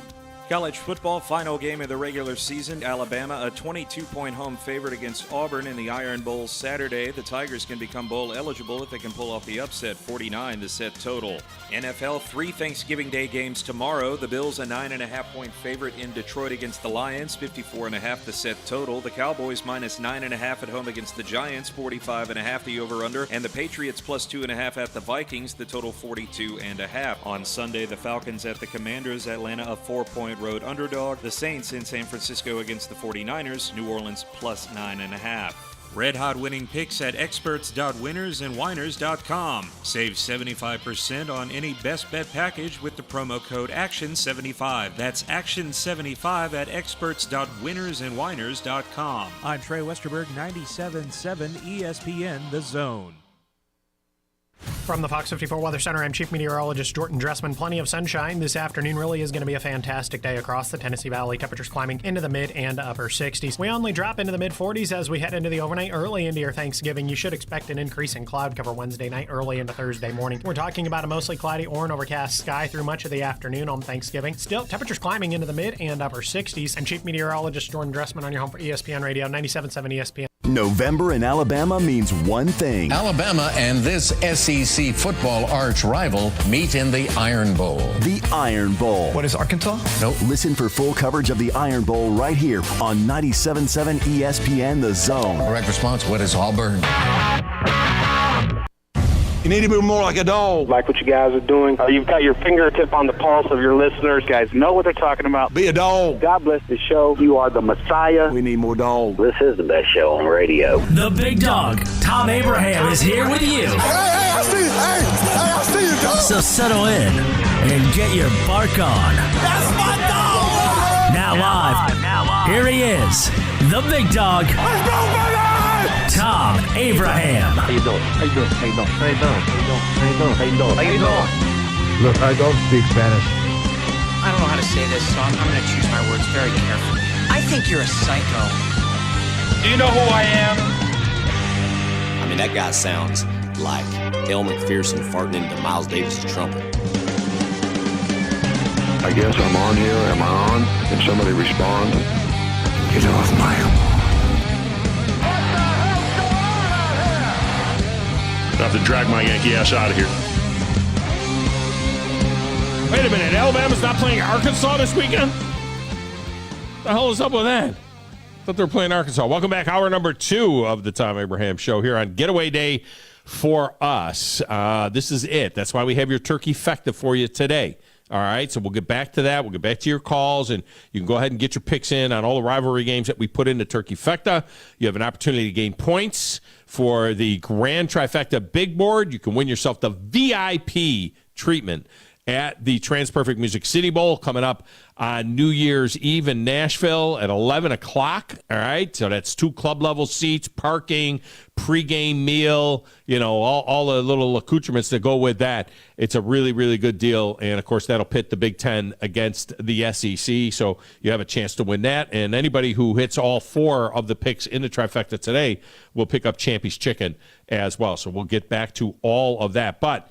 College football final game of the regular season. Alabama, a 22-point home favorite against Auburn in the Iron Bowl Saturday. The Tigers can become bowl eligible if they can pull off the upset. 49 the set total. NFL, 3 Thanksgiving Day games tomorrow. The Bills a 9.5-point favorite in Detroit against the Lions. 54.5 the set total. The Cowboys minus 9.5 at home against the Giants. 45.5 the over-under. And the Patriots plus 2.5 at the Vikings. The total 42.5. On Sunday, the Falcons at the Commanders. Atlanta a 4-point road underdog. The Saints in San Francisco against the 49ers. New Orleans plus 9.5. Red Hot winning picks at experts.winnersandwhiners.com. Save 75% on any best bet package with the promo code ACTION75. That's ACTION75 at experts.winnersandwhiners.com. I'm Trey Westerberg, 97.7 ESPN The Zone. From the Fox 54 Weather Center, I'm Chief Meteorologist Jordan Dressman. Plenty of sunshine this afternoon. Really is going to be a fantastic day across the Tennessee Valley. Temperatures climbing into the mid and upper 60s. We only drop into the mid 40s as we head into the overnight. Early into your Thanksgiving, you should expect an increase in cloud cover Wednesday night, early into Thursday morning. We're talking about a mostly cloudy or an overcast sky through much of the afternoon on Thanksgiving. Still, temperatures climbing into the mid and upper 60s. I'm Chief Meteorologist Jordan Dressman on your home for ESPN Radio, 97.7 ESPN. November in Alabama means one thing. Alabama and this SEC football arch rival meet in the Iron Bowl. The Iron Bowl. What is Arkansas? No. Listen for full coverage of the Iron Bowl right here on 97.7 ESPN The Zone. Correct response, what is Auburn? You need to be more like a dog. Like what you guys are doing. You've got your fingertip on the pulse of your listeners. Guys know what they're talking about. Be a dog. God bless the show. You are the Messiah. We need more dogs. This is the best show on radio. The big dog, Thom Abraham, is here with you. Hey, I see you. I see you, dog. So settle in and get your bark on. That's my dog. Now live. Here he is, the big dog. Let's go, baby! Thom Abraham. How you doing? How you doing? How you doing? How you doing? How you doing? How you doing? How you doing? How you doing? Look, I don't speak Spanish. I don't know how to say this, so I'm going to choose my words very carefully. I think you're a psycho. Do you know who I am? I mean, that guy sounds like Elle McPherson farting into Miles Davis' trumpet. I guess I'm on here. Am I on? If somebody responds, get off my I have to drag my Yankee ass out of here. Wait a minute, Alabama's not playing Arkansas this weekend? What the hell is up with that? I thought they were playing Arkansas. Welcome back, hour number 2 of the Thom Abraham Show here on Getaway Day for us. This is it. That's why we have your turkey fecta for you today. All right, so we'll get back to that. We'll get back to your calls, and you can go ahead and get your picks in on all the rivalry games that we put into Turkey Fecta. You have an opportunity to gain points for the Grand Trifecta Big Board. You can win yourself the VIP treatment at the TransPerfect Music City Bowl coming up on New Year's Eve in Nashville at 11 o'clock. All right, so that's 2 club-level seats, parking, pregame meal, you know, all the little accoutrements that go with that. It's a really, really good deal, and, of course, that'll pit the Big Ten against the SEC, so you have a chance to win that, and anybody who hits all 4 of the picks in the trifecta today will pick up Champy's Chicken as well, so we'll get back to all of that. But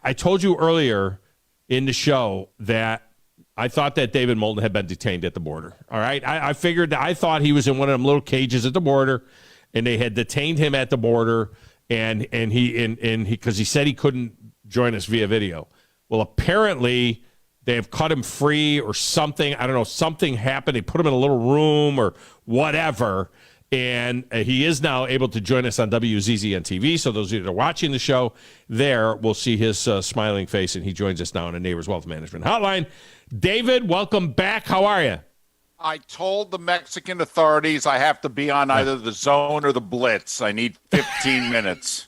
I told you earlier in the show that I thought that David Moulton had been detained at the border. All right. I figured that I thought he was in one of them little cages at the border, and they had detained him at the border, and he because he said he couldn't join us via video. Well, apparently they have cut him free or something. I don't know. Something happened. They put him in a little room or whatever. And he is now able to join us on WZZN TV. So those of you that are watching the show there will see his smiling face, and he joins us now on a Neighbors Wealth Management Hotline. David, welcome back. How are you? I told the Mexican authorities I have to be on either the Zone or the Blitz. I need 15 minutes.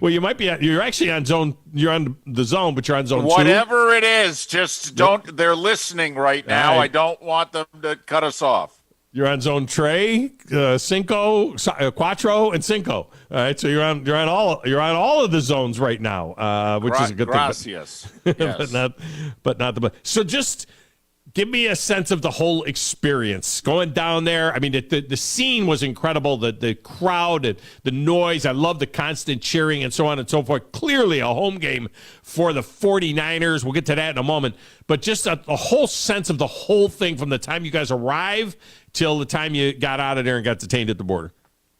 Well, you might be. You're actually on Zone. You're on the Zone, but you're on Zone 2. Whatever it is, just don't. They're listening right now. Right. I don't want them to cut us off. You're on Zone Tres, Cinco, Cuatro, and Cinco. All right, so you're on all of the zones right now, which is a good Gracias. thing. Yes. but not the. So just Give me a sense of the whole experience going down there. I mean, the scene was incredible. The crowd and the noise. I love the constant cheering and so on and so forth. Clearly a home game for the 49ers. We'll get to that in a moment. But just a whole sense of the whole thing from the time you guys arrived till the time you got out of there and got detained at the border.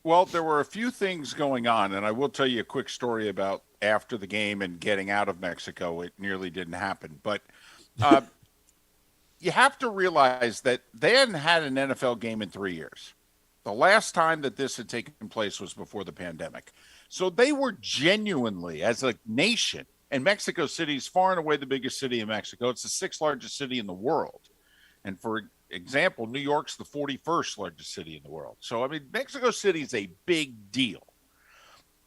Well, there were a few things going on, and I will tell you a quick story about after the game and getting out of Mexico. It nearly didn't happen. But you have to realize that they hadn't had an NFL game in 3 years. The last time that this had taken place was before the pandemic. So they were genuinely, as a nation, and Mexico City is far and away the biggest city in Mexico. It's the 6th largest city in the world. And for example, New York's the 41st largest city in the world. So, I mean, Mexico City is a big deal.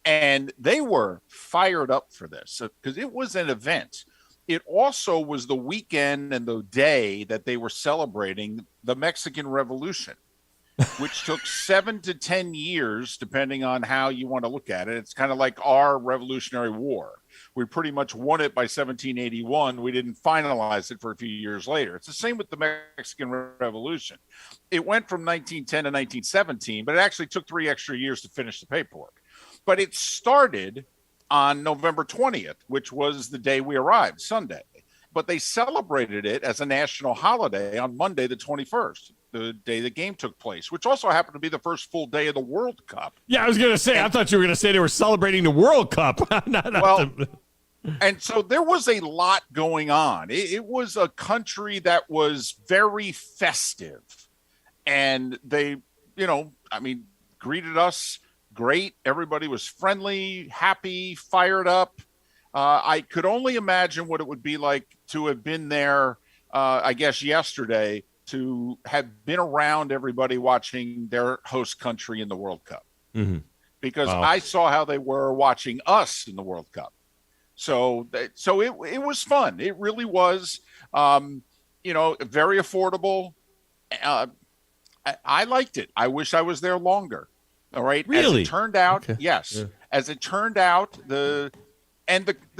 And they were fired up for this because it was an event. It also was the weekend and the day that they were celebrating the Mexican Revolution, which took 7 to 10 years, depending on how you want to look at it. It's kind of like our Revolutionary War. We pretty much won it by 1781. We didn't finalize it for a few years later. It's the same with the Mexican Revolution. It went from 1910 to 1917, but it actually took 3 extra years to finish the paperwork. But it started on November 20th, which was the day we arrived, Sunday. But they celebrated it as a national holiday on Monday, the 21st, the day the game took place, which also happened to be the first full day of the World Cup. Yeah, I was going to say, I thought you were going to say they were celebrating the World Cup. And so there was a lot going on. It was a country that was very festive. And they, greeted us great. Everybody was friendly, happy, fired up. I could only imagine what it would be like to have been there, I guess, yesterday, to have been around everybody watching their host country in the World Cup. Mm-hmm. Because I saw how they were watching us in the World Cup. So it was fun. It really was, very affordable. I liked it. I wish I was there longer. All right. Really? As it turned out, okay. Yes. Yeah. As it turned out, the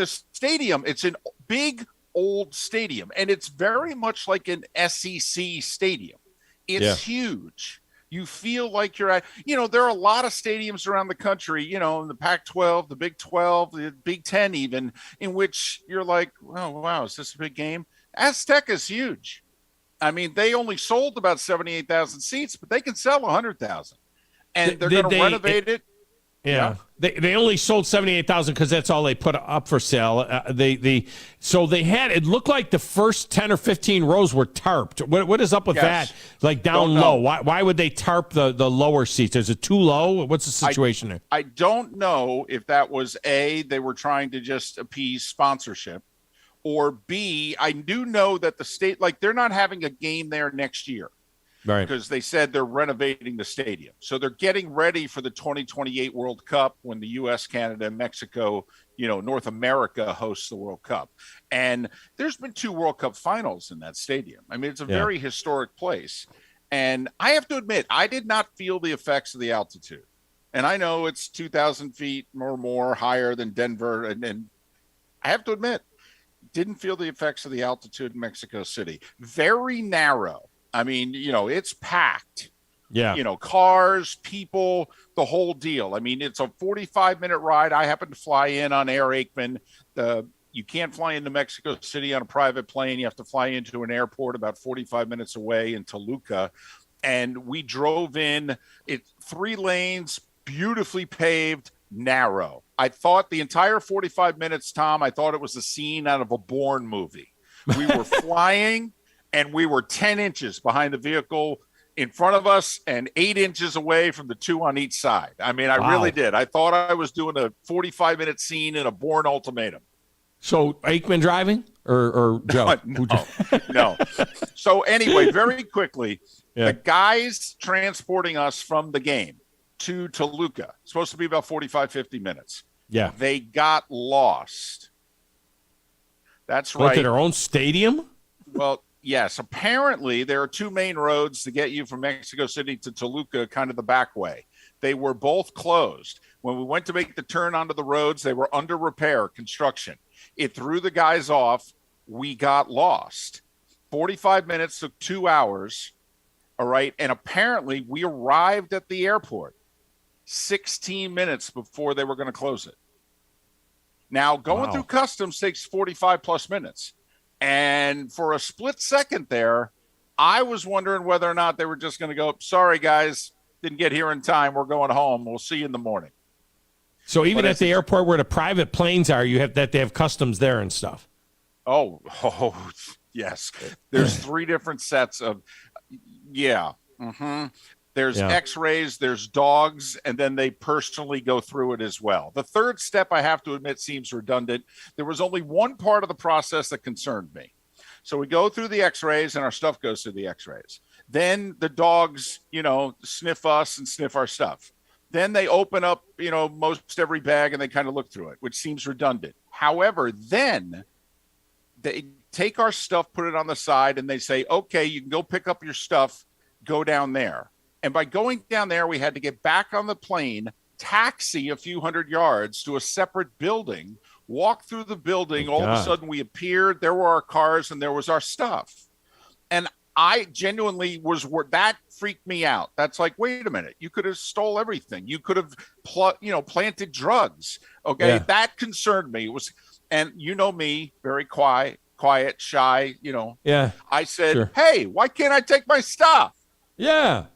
stadium, it's a big old stadium, and it's very much like an SEC stadium. It's huge. You feel like you're at, there are a lot of stadiums around the country, in the Pac-12, the Big 12, the Big 10 even, in which you're like, oh, wow, is this a big game? Azteca is huge. I mean, they only sold about 78,000 seats, but they can sell 100,000. And they're going to renovate it. Yeah. They only sold 78,000 because that's all they put up for sale. So they had, it looked like the first 10 or 15 rows were tarped. What is up with that? Like down low? Why would they tarp the lower seats? Is it too low? What's the situation there? I don't know if that was A, they were trying to just appease sponsorship, or B, I do know that the state, they're not having a game there next year. Right. Because they said they're renovating the stadium. So they're getting ready for the 2028 World Cup when the U.S., Canada, and Mexico, North America hosts the World Cup. And there's been 2 World Cup finals in that stadium. I mean, it's a very historic place. And I have to admit, I did not feel the effects of the altitude. And I know it's 2,000 feet or more higher than Denver. And I have to admit, didn't feel the effects of the altitude in Mexico City. Very narrow. I mean, it's packed. Yeah. Cars, people, the whole deal. I mean, it's a 45-minute ride. I happen to fly in on Air Aikman. You can't fly into Mexico City on a private plane. You have to fly into an airport about 45 minutes away in Toluca. And we drove in. It's 3 lanes, beautifully paved, narrow. I thought the entire 45 minutes, Tom, I thought it was a scene out of a Bourne movie. We were flying. And we were 10 inches behind the vehicle in front of us and 8 inches away from the 2 on each side. I mean, I really did. I thought I was doing a 45-minute scene in a Bourne Ultimatum. So Aikman driving or Joe? No. So anyway, very quickly, the guys transporting us from the game to Toluca, supposed to be about 45, 50 minutes. Yeah. They got lost. That's right. Went to their own stadium? Well, yes, apparently there are 2 main roads to get you from Mexico City to Toluca, kind of the back way. They were both closed. When we went to make the turn onto the roads, they were under repair, construction. It threw the guys off. We got lost. 45 minutes took 2 hours. All right. And apparently we arrived at the airport 16 minutes before they were going to close it. Now, going through customs takes 45 plus minutes. And for a split second there, I was wondering whether or not they were just going to go, sorry, guys, didn't get here in time. We're going home. We'll see you in the morning. So even at the airport where the private planes are, you have that they have customs there and stuff. Oh, yes. There's 3 different sets of, There's x-rays, there's dogs, and then they personally go through it as well. The third step, I have to admit, seems redundant. There was only one part of the process that concerned me. So we go through the x-rays and our stuff goes through the x-rays. Then the dogs, sniff us and sniff our stuff. Then they open up, most every bag and they kind of look through it, which seems redundant. However, then they take our stuff, put it on the side, and they say, okay, you can go pick up your stuff, go down there. And by going down there, we had to get back on the plane, taxi a few hundred yards to a separate building, walk through the building. All of a sudden we appeared, there were our cars and there was our stuff. And I genuinely that freaked me out. That's like, wait a minute, you could have stole everything. You could have, planted drugs. Okay. Yeah. That concerned me. It was, and me, very quiet, shy, Yeah. I said, hey, why can't I take my stuff? Yeah.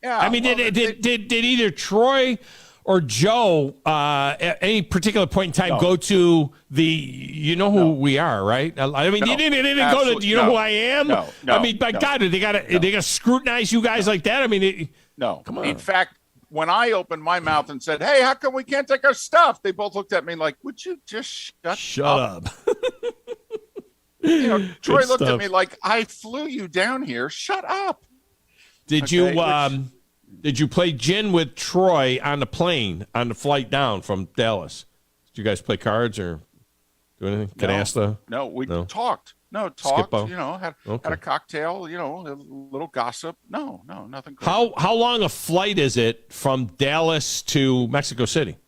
Yeah. I mean, did either Troy or Joe at any particular point in time go to the, who we are, right? I mean, they didn't go to, do you know who I am? No. I mean, by God, they got to scrutinize you guys like that? I mean, come on. In fact, when I opened my mouth and said, hey, how come we can't take our stuff? They both looked at me like, would you just shut up? Troy looked at me like, I flew you down here. Shut up. Did you play gin with Troy on the plane on the flight down from Dallas? Did you guys play cards or do anything? No, we talked. No, talked. Skip-o. Had a cocktail. A little gossip. No, nothing. Crazy. How long a flight is it from Dallas to Mexico City?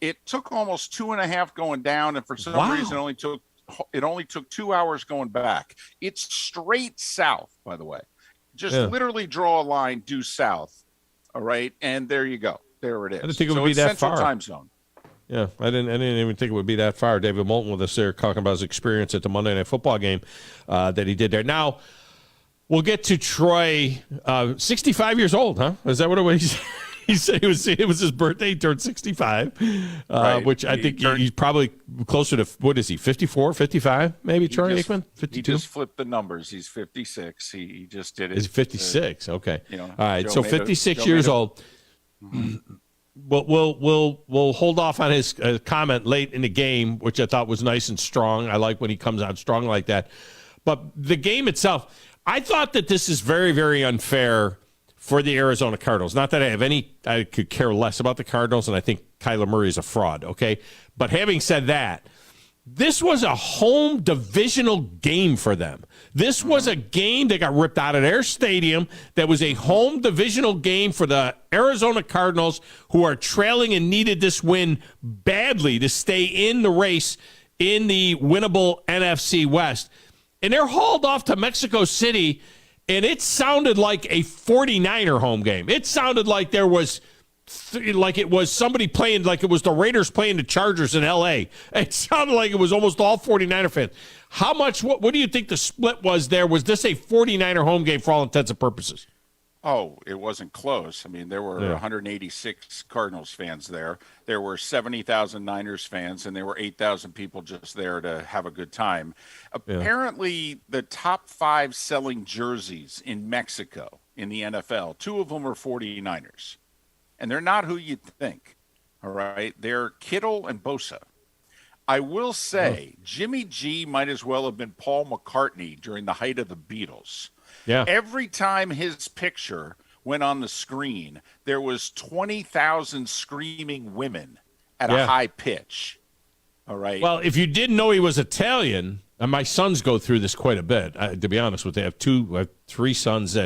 It took almost 2.5 going down, and for some reason it only took 2 hours going back. It's straight south, by the way. Just literally draw a line due south. All right, and there you go. There it is. I didn't think it would be that Central far. Time zone. Yeah, I didn't even think it would be that far. David Moulton with us there talking about his experience at the Monday Night Football game that he did there. Now, we'll get to Troy, 65 years old, huh? Is that what it was? He said it was his birthday. He turned 65, right. Which I think he's probably closer to, what is he, 54, 55, maybe, Troy Aikman? 52? He just flipped the numbers. He's 56. He just did it. He's 56, okay. All right, so 56 years old. We'll hold off on his comment late in the game, which I thought was nice and strong. I like when he comes out strong like that. But the game itself, I thought that this is very, very unfair for the Arizona Cardinals. Not that I could care less about the Cardinals, and I think Kyler Murray is a fraud, okay? But having said that, this was a home divisional game for them. This was a game that got ripped out of their stadium that was a home divisional game for the Arizona Cardinals, who are trailing and needed this win badly to stay in the race in the winnable NFC West. And they're hauled off to Mexico City, and it sounded like a 49er home game. It sounded like there was, like it was somebody playing, like it was the Raiders playing the Chargers in L.A. It sounded like it was almost all 49er fans. How much, what do you think the split was there? Was this a 49er home game for all intents and purposes? Oh, it wasn't close. I mean, there were 186 Cardinals fans there. There were 70,000 Niners fans, and there were 8,000 people just there to have a good time. Apparently, the top 5 selling jerseys in Mexico in the NFL, 2 of them are 49ers. And they're not who you'd think, all right? They're Kittle and Bosa. I will say Jimmy G might as well have been Paul McCartney during the height of the Beatles. Yeah. Every time his picture went on the screen, there was 20,000 screaming women at a high pitch. All right. Well, if you didn't know he was Italian, and my sons go through this quite a bit, to be honest with you. I have 3 sons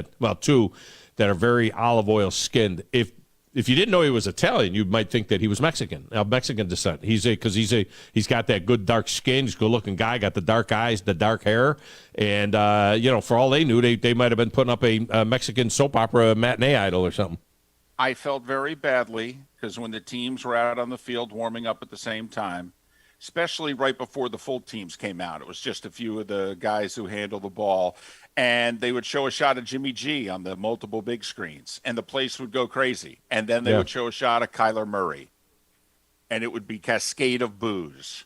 two that are very olive oil skinned. If if you didn't know he was Italian, you might think that he was Mexican, of Mexican descent. He's got that good dark skin, he's a good-looking guy, got the dark eyes, the dark hair, and for all they knew, they might have been putting up a Mexican soap opera matinee idol or something. I felt very badly because when the teams were out on the field warming up at the same time, especially right before the full teams came out, it was just a few of the guys who handle the ball, and they would show a shot of Jimmy G on the multiple big screens, and the place would go crazy. And then they would show a shot of Kyler Murray, and it would be cascade of boos.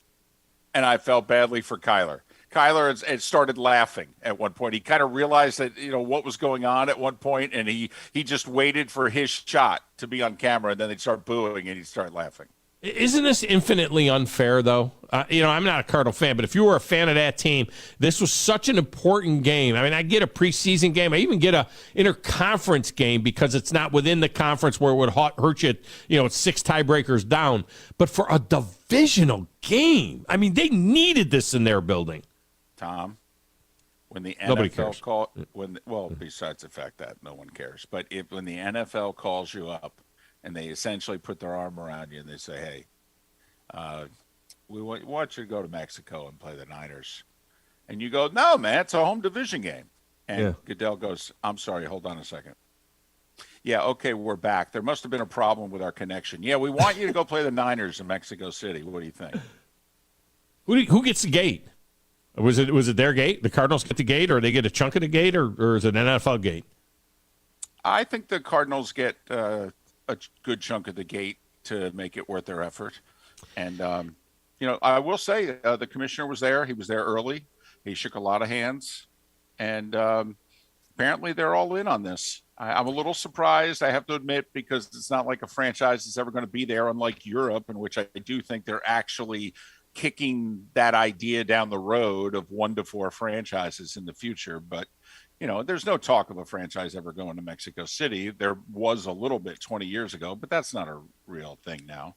And I felt badly for Kyler. Kyler had started laughing at one point. He kind of realized that, what was going on at one point, and he just waited for his shot to be on camera, and then they'd start booing, and he'd start laughing. Isn't this infinitely unfair, though? I'm not a Cardinal fan, but if you were a fan of that team, this was such an important game. I mean, I get a preseason game. I even get a interconference game because it's not within the conference where it would hurt you, it's 6 tiebreakers down. But for a divisional game, I mean, they needed this in their building. Tom, when the Nobody NFL cares. Besides the fact that no one cares, but when the NFL calls you up, and they essentially put their arm around you and they say, hey, we want you to go to Mexico and play the Niners. And you go, no, man, it's a home division game. And Goodell goes, I'm sorry, hold on a second. Yeah, okay, we're back. There must have been a problem with our connection. Yeah, we want you to go play the Niners in Mexico City. What do you think? Who gets the gate? Was it their gate? The Cardinals get the gate, or they get a chunk of the gate, or is it an NFL gate? I think the Cardinals get a good chunk of the gate to make it worth their effort. And, I will say the commissioner was there. He was there early. He shook a lot of hands. And apparently they're all in on this. I'm a little surprised, I have to admit, because it's not like a franchise is ever going to be there, unlike Europe, in which I do think they're actually kicking that idea down the road of 1 to 4 franchises in the future. But there's no talk of a franchise ever going to Mexico City. There was a little bit 20 years ago, but that's not a real thing now.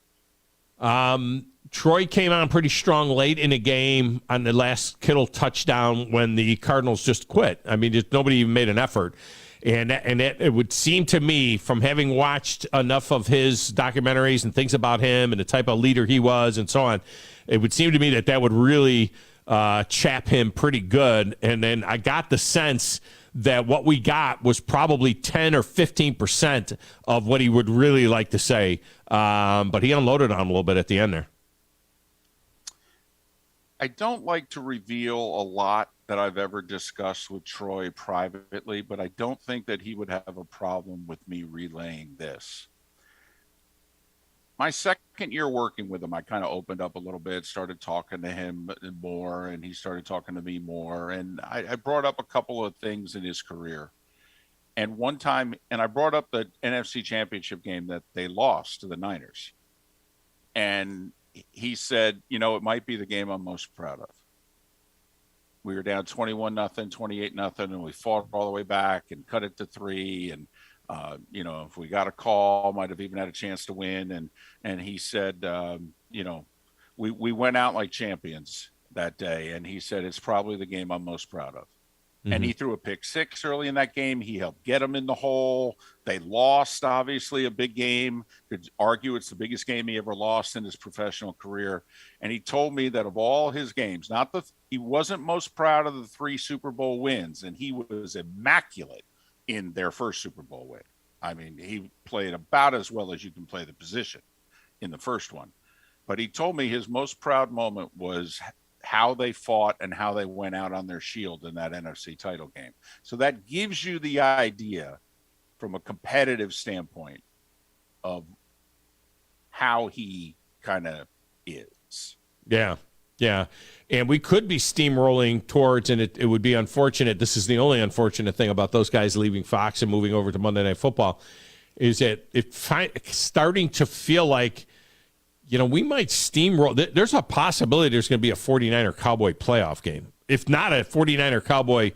Troy came on pretty strong late in the game on the last Kittle touchdown when the Cardinals just quit. I mean, nobody even made an effort. And it would seem to me, from having watched enough of his documentaries and things about him and the type of leader he was and so on, it would seem to me that would really chap him pretty good. And then I got the sense that what we got was probably 10 or 15% of what he would really like to say. But he unloaded on him a little bit at the end there. I don't like to reveal a lot that I've ever discussed with Troy privately, but I don't think that he would have a problem with me relaying this. My second year working with him, I kind of opened up a little bit, started talking to him more, and he started talking to me more. And I brought up a couple of things in his career. And one time, and I brought up the NFC Championship game that they lost to the Niners. And he said, it might be the game I'm most proud of. We were down 21-0, 28-0, and we fought all the way back and cut it to 3. And if we got a call, might have even had a chance to win. And he said, we went out like champions that day. And he said, it's probably the game I'm most proud of. Mm-hmm. And he threw a pick 6 early in that game. He helped get them in the hole. They lost, obviously, a big game. Could argue it's the biggest game he ever lost in his professional career. And he told me that of all his games, he wasn't most proud of the 3 Super Bowl wins, and he was immaculate in their first Super Bowl win. I mean, he played about as well as you can play the position in the first one. But he told me his most proud moment was how they fought and how they went out on their shield in that NFC title game. So that gives you the idea from a competitive standpoint of how he kind of is. Yeah. Yeah. And we could be steamrolling towards, and it would be unfortunate. This is the only unfortunate thing about those guys leaving Fox and moving over to Monday Night Football, is that it's starting to feel like, we might steamroll. There's a possibility there's going to be a 49er Cowboy playoff game. If not a 49er Cowboy,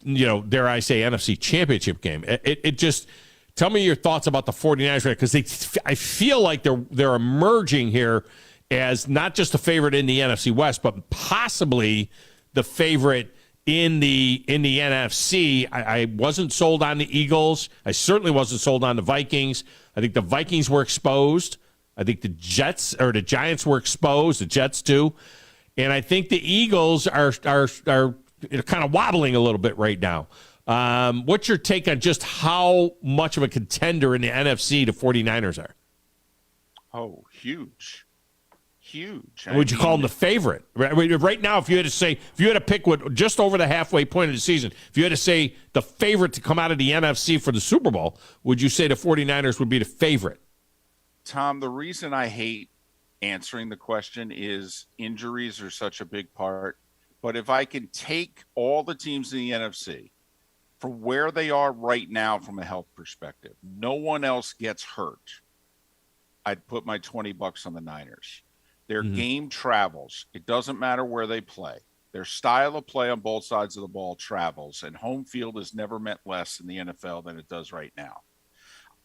dare I say, NFC Championship game. It just, tell me your thoughts about the 49ers, because I feel like they're emerging here as not just a favorite in the NFC West, but possibly the favorite in the NFC. I wasn't sold on the Eagles. I certainly wasn't sold on the Vikings. I think the Vikings were exposed. I think the Giants were exposed. The Jets too, and I think the Eagles are kind of wobbling a little bit right now. What's your take on just how much of a contender in the NFC the 49ers are? Oh, huge. Would you call them the favorite? Right now, if you had to pick what just over the halfway point of the season, if you had to say the favorite to come out of the NFC for the Super Bowl, would you say the 49ers would be the favorite? Tom, the reason I hate answering the question is injuries are such a big part. But if I can take all the teams in the NFC from where they are right now from a health perspective, no one else gets hurt, I'd put my $20 on the Niners. Their game travels. It doesn't matter where they play. Their style of play on both sides of the ball travels, and home field has never meant less in the NFL than it does right now.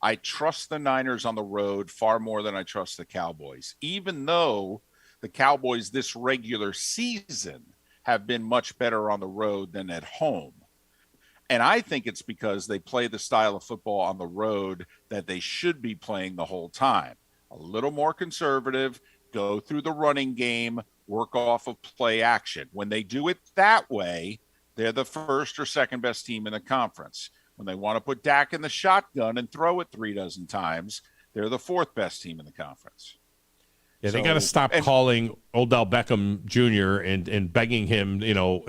I trust the Niners on the road far more than I trust the Cowboys, even though the Cowboys this regular season have been much better on the road than at home. And I think it's because they play the style of football on the road that they should be playing the whole time. A little more conservative, go through the running game, work off of play action. When they do it that way, they're the first or second best team in the conference. When they want to put Dak in the shotgun and throw it 36 times, they're the fourth best team in the conference. Yeah, they got to stop calling Odell Beckham Jr. and begging him,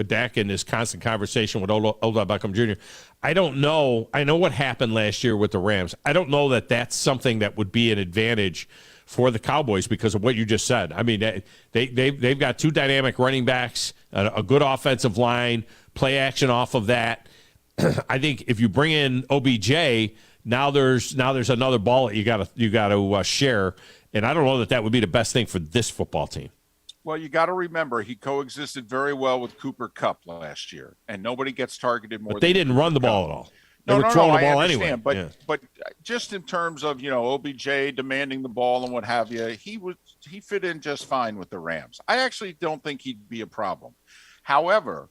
Dak in this constant conversation with Odell Beckham Jr. I don't know. I know what happened last year with the Rams. I don't know that that's something that would be an advantage for the Cowboys because of what you just said. I mean, they've got two dynamic running backs, a good offensive line, play action off of that. I think if you bring in OBJ, now there's another ball that you got to share. And I don't know that would be the best thing for this football team. Well, you got to remember he coexisted very well with Cooper Kupp last year, and nobody gets targeted more. But they didn't run the ball at all. They were throwing the ball I anyway. But just in terms of OBJ demanding the ball and what have you, he fit in just fine with the Rams. I actually don't think he'd be a problem. However,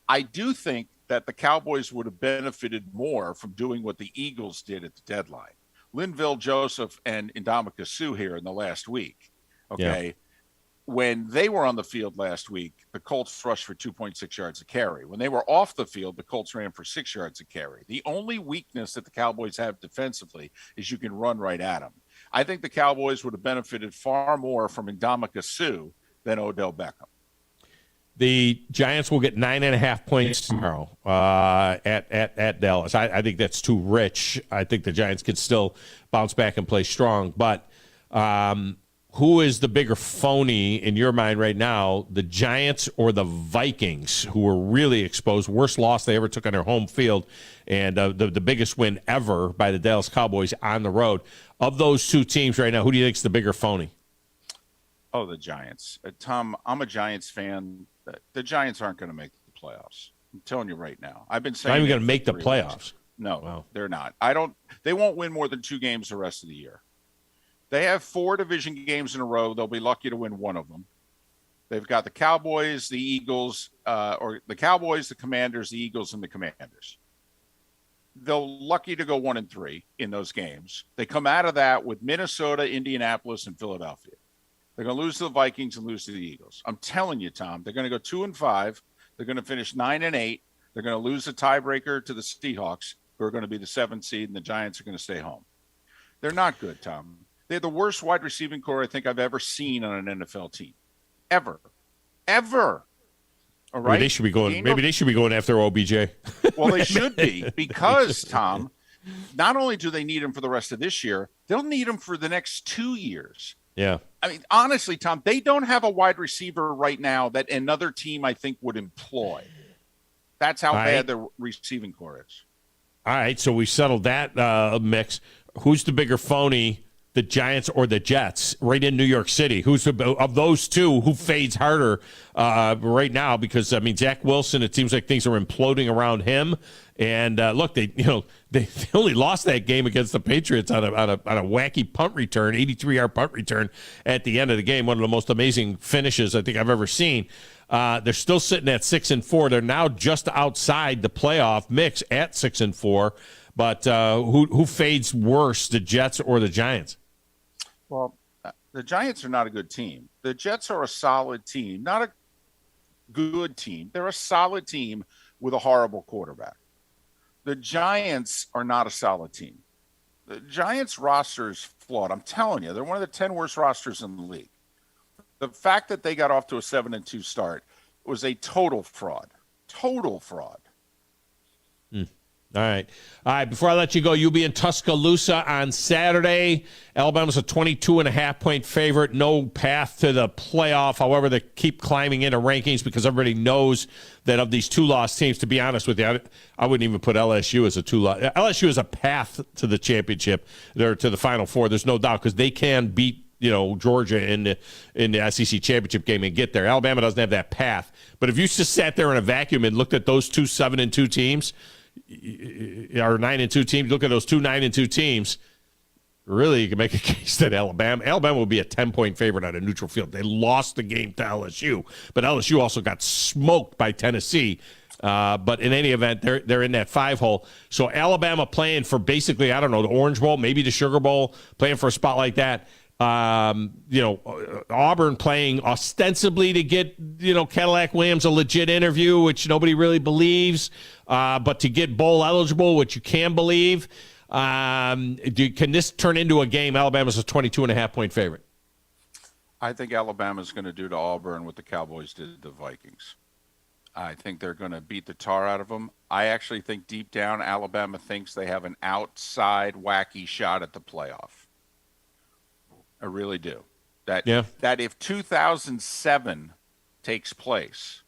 I do think that the Cowboys would have benefited more from doing what the Eagles did at the deadline. Linville Joseph and Ndamukong Suh here in the last week. Okay. Yeah. When they were on the field last week, the Colts rushed for 2.6 yards a carry. When they were off the field, the Colts ran for 6 yards a carry. The only weakness that the Cowboys have defensively is you can run right at them. I think the Cowboys would have benefited far more from Ndamukong Suh than Odell Beckham. The Giants will get 9.5 points tomorrow at Dallas. I think that's too rich. I think the Giants could still bounce back and play strong. But who is the bigger phony in your mind right now, the Giants or the Vikings, who were really exposed, worst loss they ever took on their home field, and the biggest win ever by the Dallas Cowboys on the road? Of those two teams right now, who do you think is the bigger phony? Oh, the Giants. Tom, I'm a Giants fan. The Giants aren't going to make the playoffs. I'm telling you right now. I've been saying not even going to make the playoffs. No, wow. They're not. They won't win more than 2 games the rest of the year. They have 4 division games in a row. They'll be lucky to win one of them. They've got the Cowboys, the Eagles, or the Cowboys, the Commanders, the Eagles, and the Commanders. They're lucky to go 1-3 in those games. They come out of that with Minnesota, Indianapolis, and Philadelphia. They're going to lose to the Vikings and lose to the Eagles. I'm telling you, Tom, they're going to go 2-5. They're going to finish 9-8. They're going to lose the tiebreaker to the Seahawks, who are going to be the 7th seed, and the Giants are going to stay home. They're not good, Tom. They're the worst wide receiving core I think I've ever seen on an NFL team. Ever. All right? Maybe they should be going after OBJ. Well, they should be, because, Tom, not only do they need him for the rest of this year, they'll need him for the next 2 years. Yeah. I mean, honestly, Tom, they don't have a wide receiver right now that another team, I think, would employ. That's how bad their receiving core is. All right, so we settled that mix. Who's the bigger phony, the Giants or the Jets right in New York City. Who's of those two, who fades harder right now? Because, I mean, Zach Wilson, it seems like things are imploding around him. And look, they only lost that game against the Patriots on a wacky punt return, 83-yard punt return at the end of the game. One of the most amazing finishes I think I've ever seen. They're still sitting at 6-4. They're now just outside the playoff mix at 6-4. But who fades worse, the Jets or the Giants? Well, the Giants are not a good team. The Jets are a solid team, not a good team. They're a solid team with a horrible quarterback. The Giants are not a solid team. The Giants roster is flawed. I'm telling you, they're one of the 10 worst rosters in the league. The fact that they got off to a 7-2 start was a total fraud. Total fraud. All right. Before I let you go, you'll be in Tuscaloosa on Saturday. Alabama's a 22.5-point favorite. No path to the playoff. However, they keep climbing into rankings because everybody knows that of these two-loss teams, to be honest with you, I wouldn't even put LSU as a two-loss. LSU is a path to the championship, or to the Final Four. There's no doubt, because they can beat Georgia in the SEC championship game and get there. Alabama doesn't have that path. But if you just sat there in a vacuum and looked at those two 7-2 teams, or 9-2 teams, look at those two 9-2 teams, really you can make a case that Alabama will be a 10-point favorite on a neutral field. They lost the game to LSU, but LSU also got smoked by Tennessee. But in any event, they're in that 5-hole. So Alabama playing for basically, I don't know, the Orange Bowl, maybe the Sugar Bowl, playing for a spot like that. Auburn playing ostensibly to get, Cadillac Williams a legit interview, which nobody really believes, but to get bowl eligible, which you can believe. Can this turn into a game? Alabama's a 22.5-point favorite. I think Alabama's going to do to Auburn what the Cowboys did to the Vikings. I think they're going to beat the tar out of them. I actually think deep down Alabama thinks they have an outside wacky shot at the playoff. I really do. That if 2007 takes place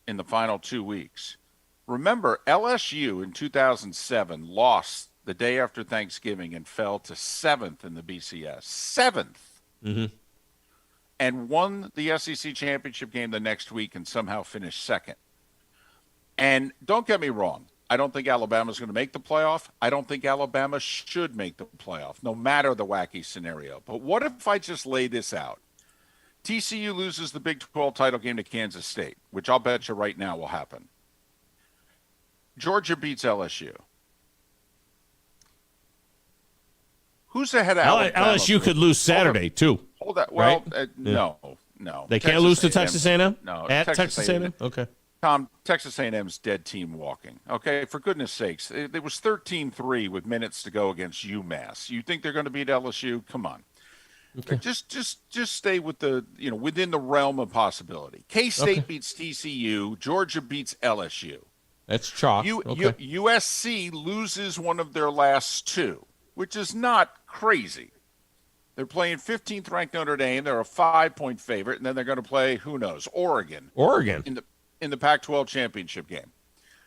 in the final 2 weeks, remember LSU in 2007 lost the day after Thanksgiving and fell to 7th in the BCS. 7th. Mm-hmm. And won the SEC championship game the next week and somehow finished 2nd. And don't get me wrong. I don't think Alabama's going to make the playoff. I don't think Alabama should make the playoff, no matter the wacky scenario. But what if I just lay this out? TCU loses the Big 12 title game to Kansas State, which I'll bet you right now will happen. Georgia beats LSU. Who's ahead of Alabama? LSU could lose Saturday, too. Hold that. Well, right? No. They can't lose to Texas A&M? No. At Texas A&M? Okay. Tom, Texas A&M's dead team walking. Okay, for goodness sakes. It was 13-3 with minutes to go against UMass. You think they're going to beat LSU? Come on. Okay. Just stay with the, within the realm of possibility. K-State beats TCU. Georgia beats LSU. That's chalk. USC loses one of their last two, which is not crazy. They're playing 15th ranked Notre Dame. They're a 5-point favorite, and then they're going to play, who knows, Oregon. In the Pac-12 championship game.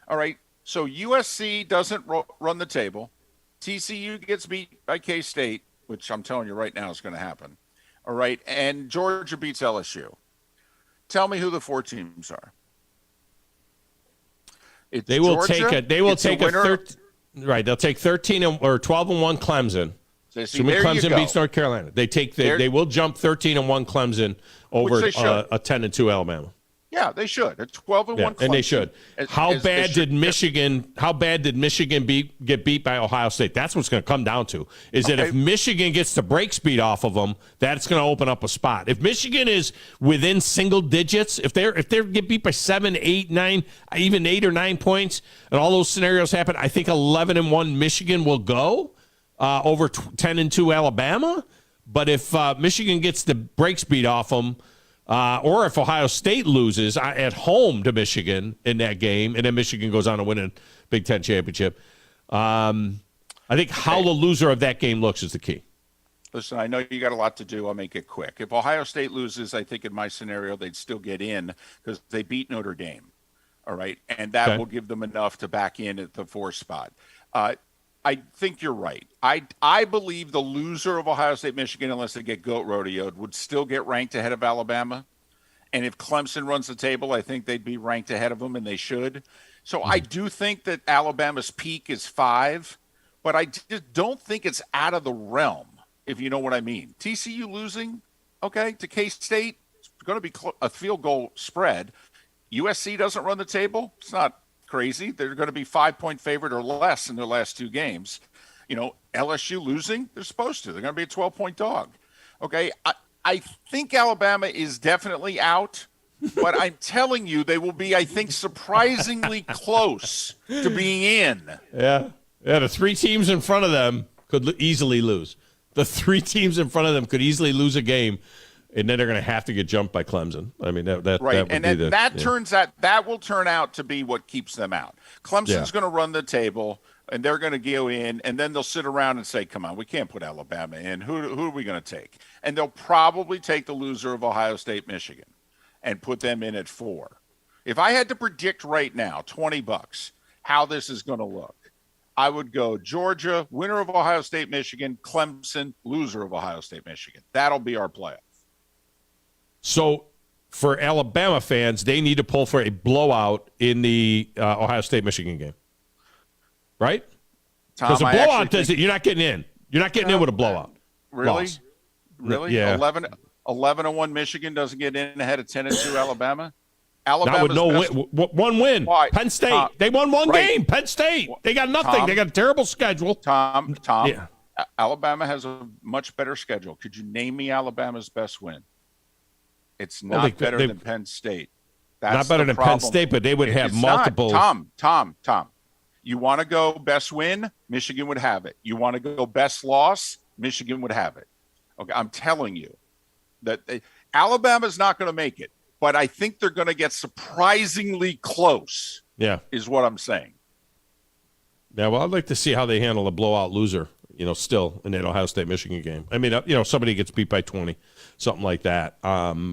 All right, so USC doesn't run the table. TCU gets beat by K-State, which I'm telling you right now is going to happen. All right, and Georgia beats LSU. Tell me who the 4 teams are. They'll take 13 or 12-1 Clemson. Assuming Clemson beats North Carolina, they will jump 13-1 Clemson over a 10-2 Alabama. Yeah, they should. It's 12-1 Clemson. And they should. How bad did Michigan get beat by Ohio State? That's what's going to come down to. That if Michigan gets the break speed off of them, that's going to open up a spot. If Michigan is within single digits, if they get beat by 7, 8, 9, even 8 or 9 points, and all those scenarios happen, I think 11-1 Michigan will go over 10-2 Alabama. But if Michigan gets the break speed off them, or if Ohio State loses at home to Michigan in that game, and then Michigan goes on to win a Big Ten championship, I think how the loser of that game looks is the key. Listen, I know you got a lot to do. I'll make it quick. If Ohio State loses, I think in my scenario they'd still get in because they beat Notre Dame. All right, and that will give them enough to back in at the 4 spot. I think you're right. I believe the loser of Ohio State, Michigan, unless they get goat rodeoed, would still get ranked ahead of Alabama. And if Clemson runs the table, I think they'd be ranked ahead of them, and they should. So I do think that Alabama's peak is 5, but I just don't think it's out of the realm, if you know what I mean. TCU losing, okay, to K-State, it's going to be a field goal spread. USC doesn't run the table. It's not crazy. They're going to be 5-point favorite or less in their last 2 games. LSU losing, they're supposed to. They're going to be a 12-point dog. Okay, I think Alabama is definitely out, but I'm telling you they will be, I think, surprisingly close to being in. Yeah, the 3 teams in front of them could easily lose. The 3 teams in front of them could easily lose a game, and then they're going to have to get jumped by Clemson. I mean, that right, would and be then that will turn out to be what keeps them out. Clemson's going to run the table, and they're going to go in, and then they'll sit around and say, come on, we can't put Alabama in. Who are we going to take? And they'll probably take the loser of Ohio State, Michigan, and put them in at 4. If I had to predict right now, $20, how this is going to look, I would go Georgia, winner of Ohio State, Michigan, Clemson, loser of Ohio State, Michigan. That'll be our playoff. So for Alabama fans, they need to pull for a blowout in the Ohio State-Michigan game. Right? Because a blowout you're not getting in. You're not getting in with a blowout. Really? Loss. Really? Yeah. 11-1 Michigan doesn't get in ahead of 10-2 Alabama? Not with no one win. Why? Penn State. They won one game. Penn State. They got nothing. They got a terrible schedule. Tom. Yeah. Alabama has a much better schedule. Could you name me Alabama's best win? It's not better than Penn State. That's not better than Penn State, but they would have multiple. Tom. You want to go best win? Michigan would have it. You want to go best loss? Michigan would have it. Okay, I'm telling you that Alabama's not going to make it, but I think they're going to get surprisingly close. Yeah, is what I'm saying. Yeah, well, I'd like to see how they handle a blowout loser. Still in that Ohio State-Michigan game. I mean, somebody gets beat by 20, something like that.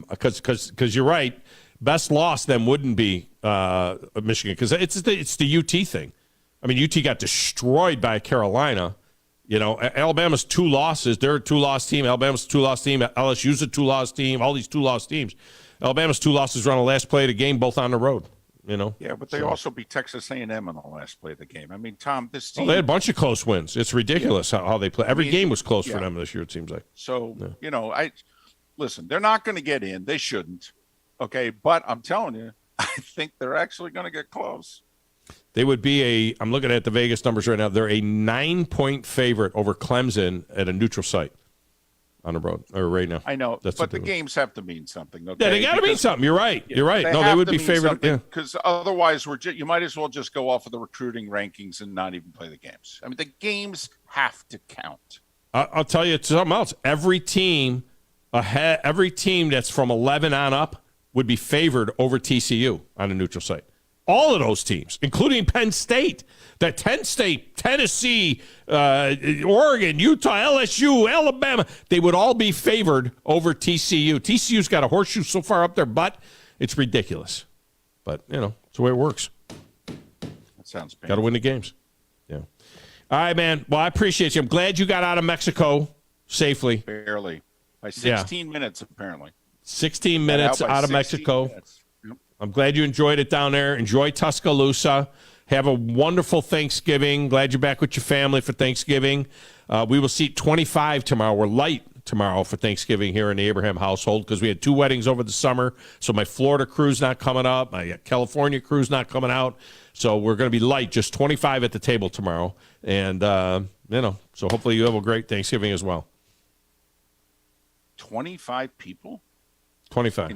Because you're right, best loss then wouldn't be Michigan because it's the UT thing. I mean, UT got destroyed by Carolina. Alabama's 2 losses. They're a 2-loss team. Alabama's a 2-loss team. LSU's a 2-loss team. All these 2-loss teams. Alabama's 2 losses were on the last play of the game, both on the road. Yeah, but they also beat Texas A&M on the last play of the game. I mean, Tom, this team. They had a bunch of close wins. It's ridiculous how they play. Every game was close for them this year, it seems like. So, listen, they're not going to get in. They shouldn't. Okay, but I'm telling you, I think they're actually going to get close. They would be I'm looking at the Vegas numbers right now. They're a 9-point favorite over Clemson at a neutral site on the road or right now. I know, but the games have to mean something. Okay? Yeah, they got to mean something. You're right. You're right. No, they would be favored. Because otherwise, you might as well just go off of the recruiting rankings and not even play the games. I mean, the games have to count. I'll tell you something else. Every team that's from 11 on up would be favored over TCU on a neutral site. All of those teams, including Penn State, Penn State, Tennessee, Oregon, Utah, LSU, Alabama, they would all be favored over TCU. TCU's got a horseshoe so far up their butt, it's ridiculous. But, it's the way it works. That sounds painful. Got to win the games. Yeah. All right, man. Well, I appreciate you. I'm glad you got out of Mexico safely. Barely. By 16 minutes, apparently. 16 minutes out of Mexico. Minutes. I'm glad you enjoyed it down there. Enjoy Tuscaloosa. Have a wonderful Thanksgiving. Glad you're back with your family for Thanksgiving. We will seat 25 tomorrow. We're light tomorrow for Thanksgiving here in the Abraham household because we had 2 weddings over the summer. So my Florida crew's not coming up. My California crew's not coming out. So we're going to be light, just 25 at the table tomorrow. And, so hopefully you have a great Thanksgiving as well. 25 people? 25.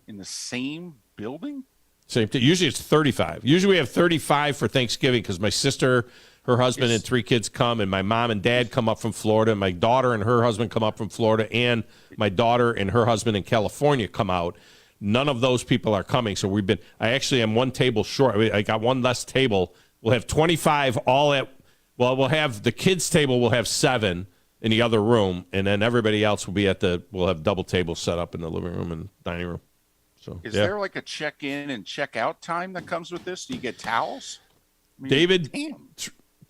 In the same building? Same thing. Usually it's 35. Usually we have 35 for Thanksgiving because my sister, her husband, and 3 kids come, and my mom and dad come up from Florida, and my daughter and her husband come up from Florida, and my daughter and her husband in California come out. None of those people are coming, so I actually am 1 table short. I got 1 less table. We'll have 25 we'll have the kids' table, we'll have 7 in the other room, and then everybody else will be we'll have double tables set up in the living room and dining room. So, is there like a check-in and check-out time that comes with this? Do you get towels? David,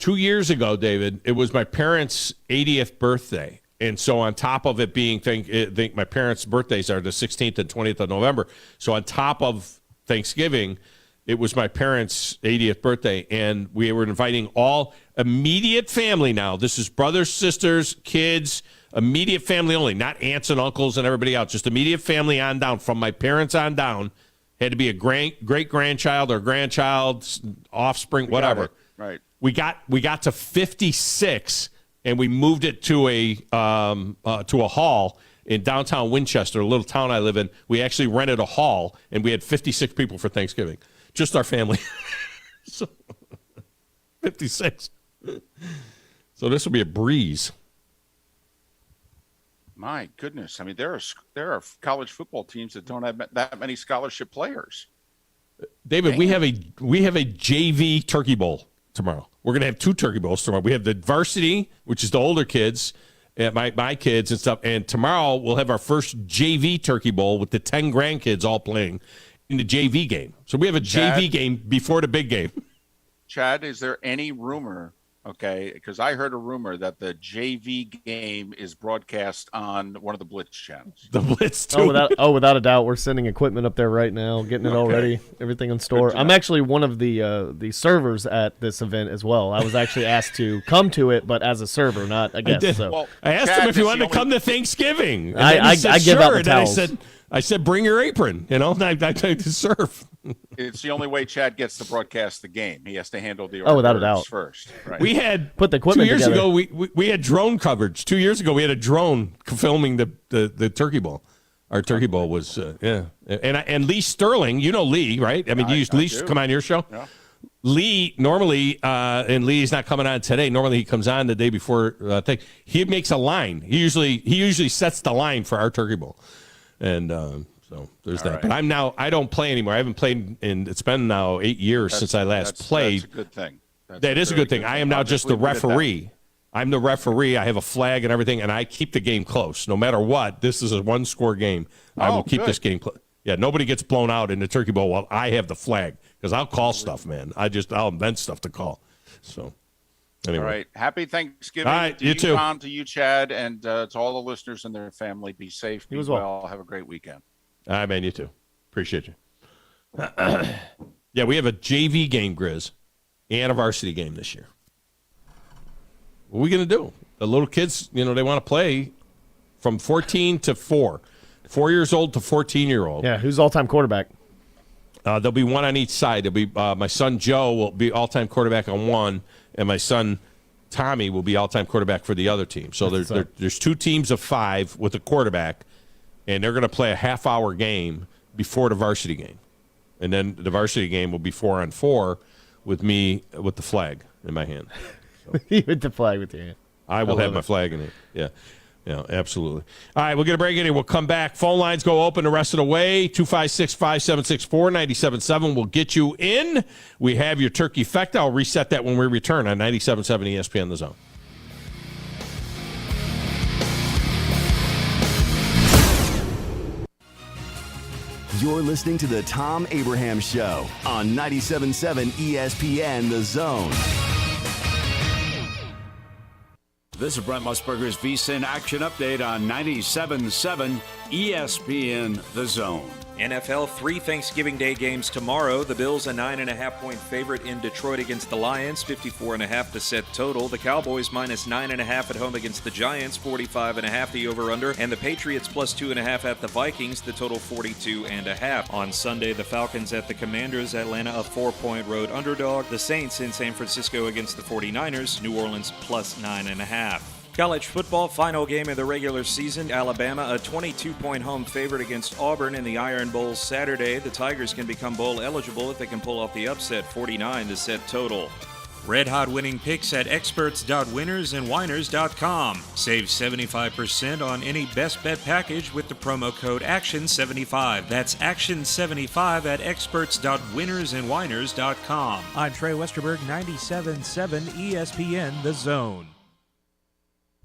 2 years ago, David, it was my parents' 80th birthday. And so on top of it being, I think my parents' birthdays are the 16th and 20th of November. So on top of Thanksgiving, it was my parents' 80th birthday. And we were inviting all immediate family now. This is brothers, sisters, kids, immediate family only, not aunts and uncles and everybody else. Just immediate family on down, from my parents on down. Had to be a great-grandchild or grandchild, offspring, whatever. Right. We got to 56, and we moved it to a hall in downtown Winchester, a little town I live in. We actually rented a hall, and we had 56 people for Thanksgiving, just our family. So 56. So this will be a breeze. My goodness. I mean, there are college football teams that don't have that many scholarship players. David, we have a JV turkey bowl tomorrow. We're going to have 2 turkey bowls tomorrow. We have the varsity, which is the older kids, my kids and stuff. And tomorrow we'll have our first JV turkey bowl with the 10 grandkids all playing in the JV game. So we have a JV game before the big game. Chad, is there any rumor? Okay, because I heard a rumor that the JV game is broadcast on one of the Blitz channels. The Blitz, too. Without a doubt. We're sending equipment up there right now, getting it all ready, everything in store. I'm actually one of the servers at this event as well. I was actually asked to come to it, but as a server, not a guest. So. Well, I asked him if he wanted to come to Thanksgiving. I give out the towels. I said, bring your apron. I to serve. It's the only way Chad gets to broadcast the game. He has to handle the without a doubt first. Right. We had put the equipment 2 years together. ago. We had drone coverage. 2 years ago, we had a drone filming the turkey bowl. Our turkey bowl was and Lee Sterling. You know Lee, right? I mean, you used Lee to come on your show. Yeah. Lee normally, and Lee's not coming on today. Normally he comes on the day before. He makes a line. He usually sets the line for our turkey bowl, and. So there's that. Right. But I don't play anymore. I haven't played it's been now 8 years since I last played. That's a good thing. That is a good thing. I am now just the referee. I'm the referee. I have a flag and everything, and I keep the game close. No matter what, this is a one-score game. I will keep this game close. Yeah, nobody gets blown out in the turkey bowl while I have the flag, because I'll call stuff, man. I'll invent stuff to call. So anyway. All right. Happy Thanksgiving. All right, to you too. Tom, to you, Chad, and to all the listeners and their family. Be safe. Be well. Have a great weekend. All right, man, you too. Appreciate you. Yeah, we have a JV game, Grizz, and a varsity game this year. What are we going to do? The little kids, they want to play from 14 to 4. 4 years old to 14-year-old. Yeah, who's all-time quarterback? There'll be one on each side. There'll be my son Joe will be all-time quarterback on one, and my son Tommy will be all-time quarterback for the other team. So there's 2 teams of 5 with a quarterback, and they're going to play a half-hour game before the varsity game. And then the varsity game will be 4-on-4 with me with the flag in my hand. So. With the flag with your hand. I will have my flag in it. Yeah. Yeah, absolutely. All right, we'll get a break in here. We'll come back. Phone lines go open the rest of the way. 256-5764-97.7 will get you in. We have your turkey fecta. I'll reset that when we return on 97.7 ESPN The Zone. You're listening to the Thom Abraham Show on 97.7 ESPN The Zone. This is Brent Musburger's VSiN Action Update on 97.7 ESPN The Zone. NFL 3 Thanksgiving Day games tomorrow. The Bills a 9.5-point favorite in Detroit against the Lions, 54.5 to set total. The Cowboys minus 9.5 at home against the Giants, 45.5 the over-under. And the Patriots plus 2.5 at the Vikings, the total 42.5. On Sunday, the Falcons at the Commanders, Atlanta a 4-point road underdog. The Saints in San Francisco against the 49ers, New Orleans plus 9.5. College football final game of the regular season. Alabama a 22-point home favorite against Auburn in the Iron Bowl Saturday. The Tigers can become bowl eligible if they can pull off the upset, 49 to set total. Red hot winning picks at experts.winnersandwhiners.com. Save 75% on any best bet package with the promo code ACTION75. That's ACTION75 at experts.winnersandwhiners.com. I'm Trey Westerberg, 97.7 ESPN The Zone.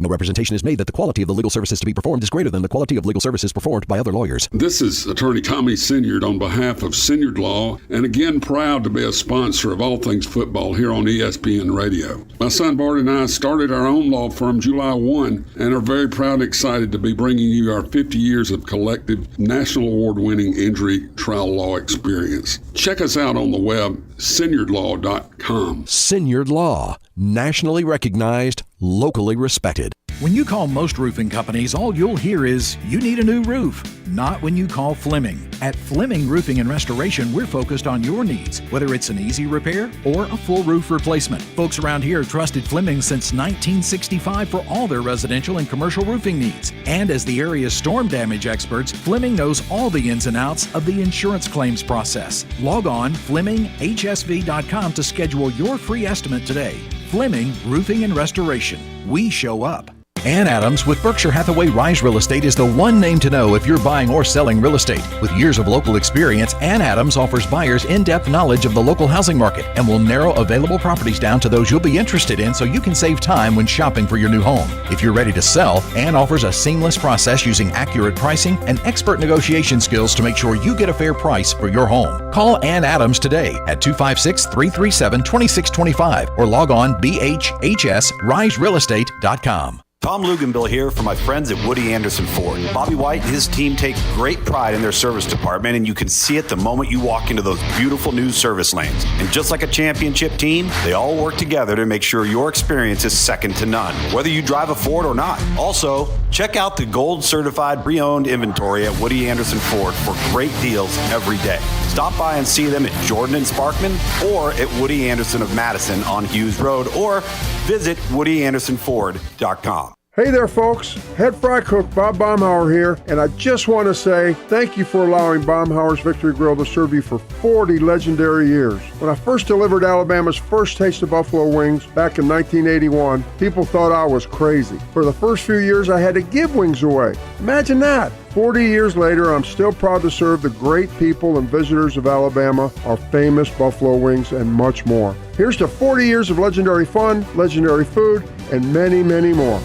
No representation is made that the quality of the legal services to be performed is greater than the quality of legal services performed by other lawyers. This is Attorney Tommy Sinyard on behalf of Sinyard Law, and again proud to be a sponsor of all things football here on ESPN Radio. My son Bart and I started our own law firm July 1 and are very proud and excited to be bringing you our 50 years of collective national award-winning injury trial law experience. Check us out on the web, sinyardlaw.com. Sinyard Law, nationally recognized, locally respected. When you call most roofing companies, all you'll hear is, you need a new roof. Not when you call Fleming. At Fleming Roofing and Restoration, we're focused on your needs, whether it's an easy repair or a full roof replacement. Folks around here have trusted Fleming since 1965 for all their residential and commercial roofing needs. And as the area's storm damage experts, Fleming knows all the ins and outs of the insurance claims process. Log on FlemingHSV.com to schedule your free estimate today. Fleming Roofing and Restoration. We show up. Ann Adams with Berkshire Hathaway Rise Real Estate is the one name to know if you're buying or selling real estate. With years of local experience, Ann Adams offers buyers in-depth knowledge of the local housing market and will narrow available properties down to those you'll be interested in so you can save time when shopping for your new home. If you're ready to sell, Ann offers a seamless process using accurate pricing and expert negotiation skills to make sure you get a fair price for your home. Call Ann Adams today at 256-337-2625 or log on bhsriserealestate.com. Tom Luganbill here for my friends at Woody Anderson Ford. Bobby White and his team take great pride in their service department, and you can see it the moment you walk into those beautiful new service lanes. And just like a championship team, they all work together to make sure your experience is second to none, whether you drive a Ford or not. Also, check out the gold certified pre-owned inventory at Woody Anderson Ford for great deals every day. Stop by and see them at Jordan and Sparkman or at Woody Anderson of Madison on Hughes Road, or visit WoodyAndersonFord.com. Hey there, folks. Head fry cook Bob Baumhauer here, and I just want to say thank you for allowing Baumhauer's Victory Grill to serve you for 40 legendary years. When I first delivered Alabama's first taste of buffalo wings back in 1981, people thought I was crazy. For the first few years, I had to give wings away. Imagine that. 40 years later, I'm still proud to serve the great people and visitors of Alabama our famous buffalo wings and much more. Here's to 40 years of legendary fun, legendary food, and many, many more.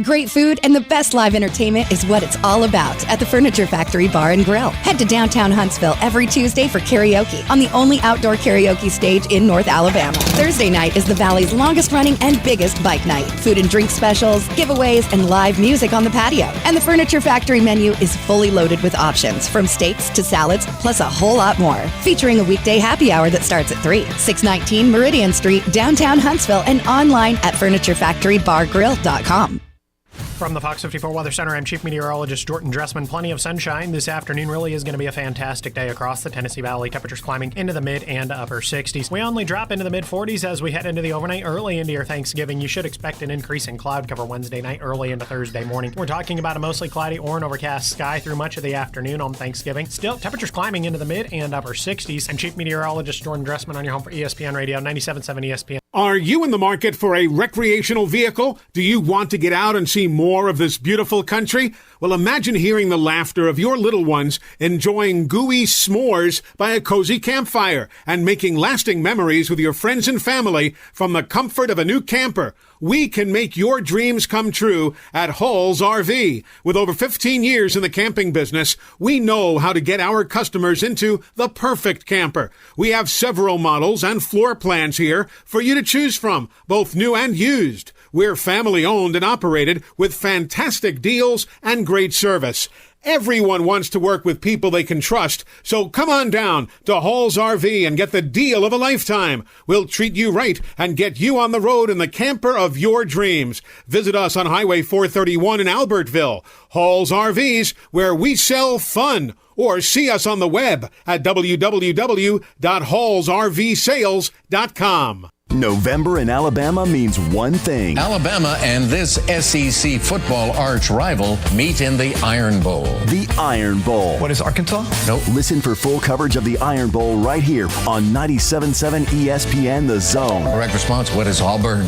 Great food and the best live entertainment is what it's all about at the Furniture Factory Bar and Grill. Head to downtown Huntsville every Tuesday for karaoke on the only outdoor karaoke stage in North Alabama. Thursday night is the Valley's longest running and biggest bike night. Food and drink specials, giveaways, and live music on the patio. And the Furniture Factory menu is fully loaded with options from steaks to salads, plus a whole lot more. Featuring a weekday happy hour that starts at 3. 619 Meridian Street, downtown Huntsville, and online at FurnitureFactoryBarGrill.com. From the Fox 54 Weather Center, I'm Chief Meteorologist Jordan Dressman. Plenty of sunshine. This afternoon really is going to be a fantastic day across the Tennessee Valley. Temperatures climbing into the mid and upper 60s. We only drop into the mid 40s as we head into the overnight, early into your Thanksgiving. You should expect an increase in cloud cover Wednesday night, early into Thursday morning. We're talking about a mostly cloudy or an overcast sky through much of the afternoon on Thanksgiving. Still, temperatures climbing into the mid and upper 60s. I'm Chief Meteorologist Jordan Dressman on your home for ESPN Radio, 97.7 ESPN. Are you in the market for a recreational vehicle? Do you want to get out and see more of this beautiful country? Well, imagine hearing the laughter of your little ones enjoying gooey s'mores by a cozy campfire and making lasting memories with your friends and family from the comfort of a new camper. We can make your dreams come true at Hall's RV. With over 15 years in the camping business, we know how to get our customers into the perfect camper. We have several models and floor plans here for you to choose from, both new and used. We're family owned and operated with fantastic deals and great service. Everyone wants to work with people they can trust, so come on down to Hall's RV and get the deal of a lifetime. We'll treat you right and get you on the road in the camper of your dreams. Visit us on Highway 431 in Albertville. Hall's RVs, where we sell fun. Or see us on the web at www.hallsrvsales.com. November in Alabama means one thing. Alabama and this SEC football arch rival meet in the Iron Bowl. The Iron Bowl. What is Arkansas? Nope. Listen for full coverage of the Iron Bowl right here on 97.7 ESPN The Zone. Correct response, what is Auburn?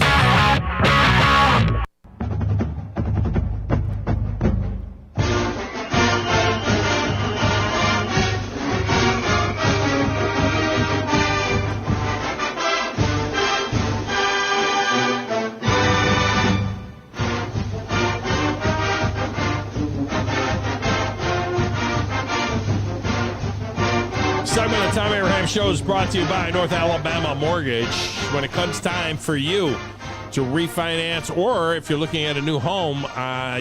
segment of the Tom Abraham Show is brought to you by North Alabama Mortgage. When it comes time for you to refinance, or if you're looking at a new home,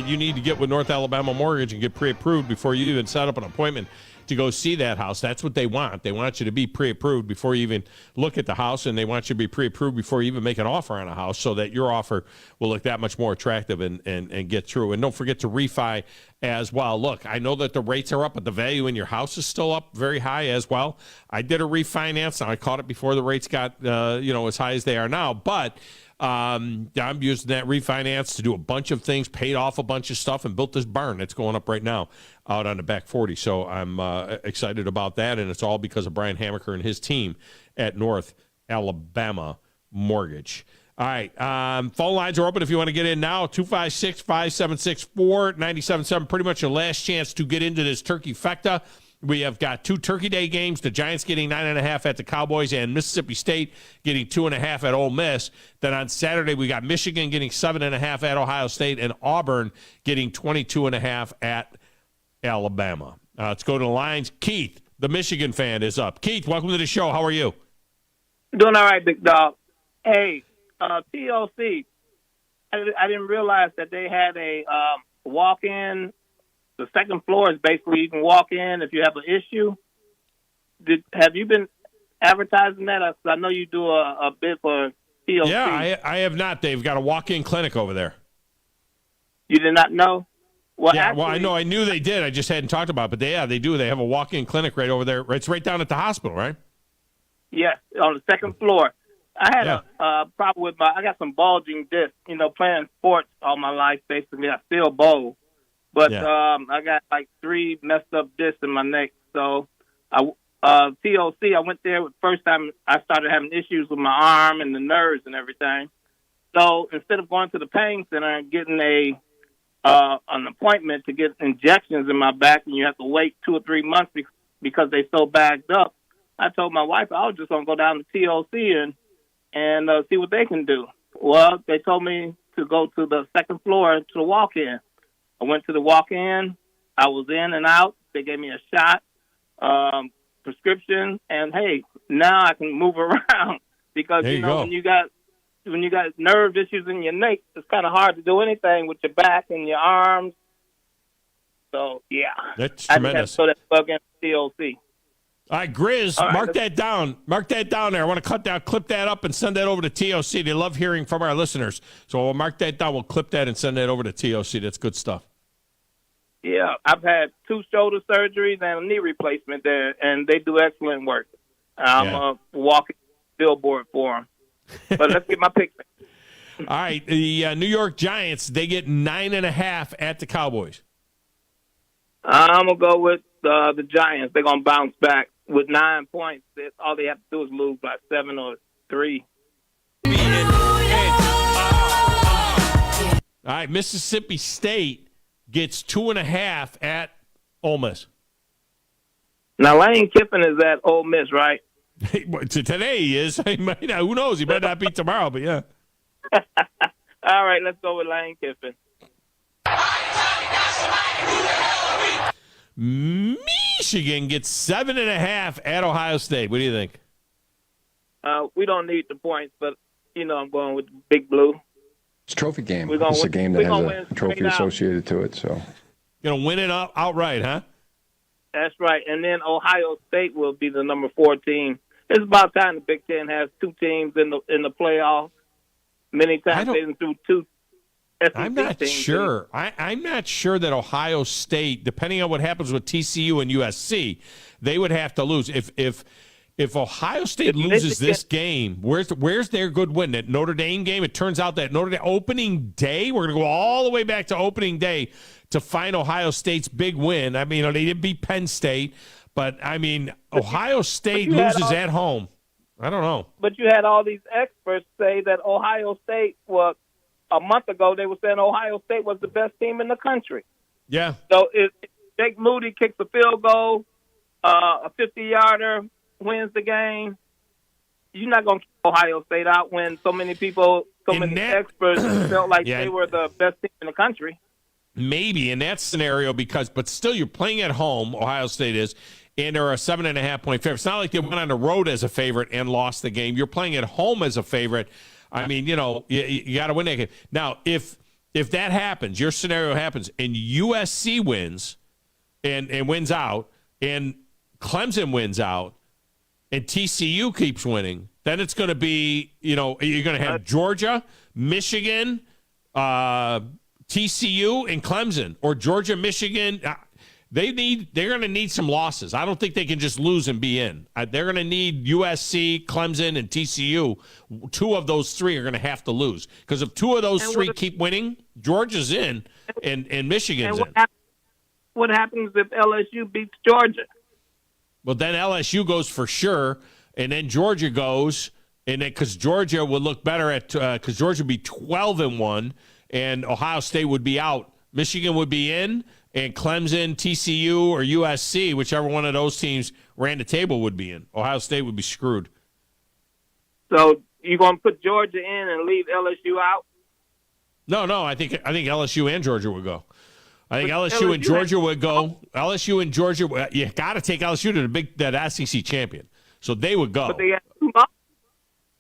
you need to get with North Alabama Mortgage and get pre-approved before you even set up an appointment to go see that house. That's what they want. They want you to be pre-approved before you even look at the house, and they want you to be pre-approved before you even make an offer on a house so that your offer will look that much more attractive and get through. And don't forget to refi as well. Look, I know that the rates are up, but the value in your house is still up very high as well. I did a refinance. Now, I caught it before the rates got as high as they are now, but I'm using that refinance to do a bunch of things, paid off a bunch of stuff, and built this barn that's going up right now out on the back 40. So I'm excited about that, and it's all because of Brian Hammaker and his team at North Alabama Mortgage. All right, phone lines are open if you want to get in now, 256-576-4977. Pretty much your last chance to get into this Turkey Fecta. We have got 2 Turkey Day games, the Giants getting 9.5 at the Cowboys and Mississippi State getting 2.5 at Ole Miss. Then on Saturday, we got Michigan getting 7.5 at Ohio State and Auburn getting 22.5 at Alabama. Let's go to the lines. Keith, the Michigan fan, is up. Keith, welcome to the show. How are you? Doing all right, big dog. Hey, TLC, I didn't realize that they had a walk-in. The second floor is basically you can walk in if you have an issue. Have you been advertising that? I know you do a bit for TLC. Yeah, I have not. They've got a walk-in clinic over there. You did not know? Well, yeah, actually, I knew they did. I just hadn't talked about it. But they do. They have a walk-in clinic right over there. It's right down at the hospital, right? Yes, on the second floor. I had a problem with I got some bulging discs, playing sports all my life, basically. I still bowl. But I got like 3 messed up discs in my neck. So TOC, I went there the first time I started having issues with my arm and the nerves and everything. So instead of going to the pain center and getting an appointment to get injections in my back, and you have to wait 2 or 3 months because they're so bagged up, I told my wife I was just going to go down to TOC and see what they can do. Well, they told me to go to the second floor to the walk-in. I went to the walk-in. I was in and out. They gave me a shot, prescription, and hey, now I can move around because when you got nerve issues in your neck, it's kind of hard to do anything with your back and your arms. So yeah, that's tremendous. I just had to throw that plug in TLC. All right, Grizz, mark that down. Mark that down there. I want to clip that up and send that over to TOC. They love hearing from our listeners. So we'll mark that down. We'll clip that and send that over to TOC. That's good stuff. Yeah, I've had 2 shoulder surgeries and a knee replacement there, and they do excellent work. I'm a walking billboard for them. But let's get my pick. All right, the New York Giants, they get 9.5 at the Cowboys. I'm going to go with the Giants. They're going to bounce back with 9 points. All they have to do is lose by 7 or 3. All right, Mississippi State gets 2.5 at Ole Miss. Now, Lane Kiffin is at Ole Miss, right? Today he is. He might not, who knows? He might not be tomorrow, but yeah. All right, let's go with Lane Kiffin. Michigan gets 7.5 at Ohio State. What do you think? We don't need the points, but, I'm going with Big Blue. It's a trophy game. It's a game that has a trophy associated to it. So, going to win it outright, huh? That's right. And then Ohio State will be the number 4 team. It's about time the Big Ten has 2 teams in the playoffs. Many times they've been through 2. I'm not sure. I'm not sure that Ohio State, depending on what happens with TCU and USC, they would have to lose. If Ohio State loses this game, where's their good win? That Notre Dame game? It turns out that Notre Dame opening day, we're going to go all the way back to opening day to find Ohio State's big win. I mean, they didn't beat Penn State, but I mean, Ohio State loses at home. I don't know. But you had all these experts say that Ohio State was. A month ago, they were saying Ohio State was the best team in the country. Yeah. So if Jake Moody kicks a field goal, a 50-yarder, wins the game, you're not going to keep Ohio State out when so many people, experts felt like they were the best team in the country. Maybe in that scenario but still you're playing at home, Ohio State is, and are a 7.5-point favorite. It's not like they went on the road as a favorite and lost the game. You're playing at home as a favorite. I mean, you got to win that game. Now, if that happens, your scenario happens, and USC wins and wins out, and Clemson wins out, and TCU keeps winning, then it's going to be, you're going to have Georgia, Michigan, TCU, and Clemson, or Georgia, Michigan. They're going to need some losses. I don't think they can just lose and be in. They're going to need USC, Clemson, and TCU. 2 of those 3 are going to have to lose. Because if 2 of those 3 keep winning, Georgia's in and Michigan's in. What happens if LSU beats Georgia? Well, then LSU goes for sure, and then Georgia goes, and then because Georgia would look better because Georgia would be 12-1, and Ohio State would be out. Michigan would be in, and Clemson, TCU, or USC, whichever one of those teams ran the table, would be in. Ohio State would be screwed. So you're going to put Georgia in and leave LSU out? No. I think LSU and Georgia would go. I think LSU and Georgia would go. LSU and Georgia, you got to take LSU to that SEC champion. So they would go. But they had 2 months.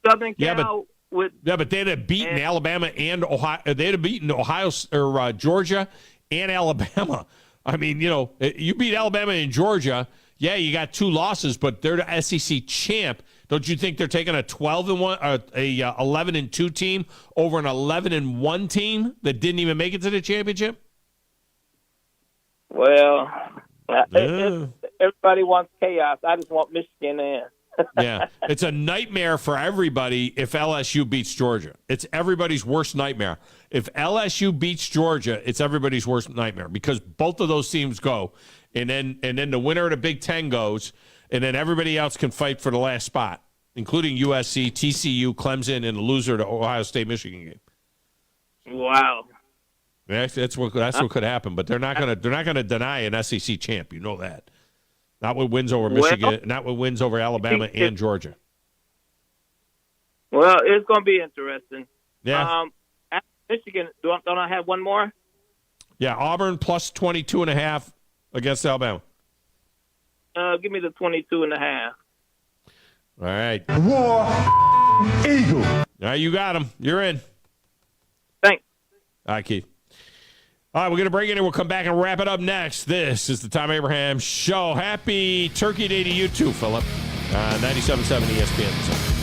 Southern Cal but they'd have beaten Alabama and Ohio. They'd have beaten Ohio or Georgia and Alabama. I mean, you beat Alabama and Georgia. Yeah, you got 2 losses, but they're the SEC champ. Don't you think they're taking a 12-1, a 11-2 team over an 11-1 team that didn't even make it to the championship? Well, everybody wants chaos. I just want Michigan in. Yeah, it's a nightmare for everybody if LSU beats Georgia. It's everybody's worst nightmare. If LSU beats Georgia, it's everybody's worst nightmare because both of those teams go, and then the winner of the Big Ten goes, and then everybody else can fight for the last spot, including USC, TCU, Clemson, and the loser of the Ohio State-Michigan game. Wow. That's what could happen, but they're not gonna deny an SEC champ. You know that. Not with wins over Michigan, not with wins over Alabama and Georgia. Well, it's going to be interesting. Yeah. Michigan, don't I have one more? Yeah, Auburn plus 22.5 against Alabama. Give me the 22.5. All right. War Eagle. All right, you got him. You're in. Thanks. All right, Keith. All right, we're going to bring it in. We'll come back and wrap it up next. This is the Tom Abraham Show. Happy Turkey Day to you too, Philip. 97.7 ESPN.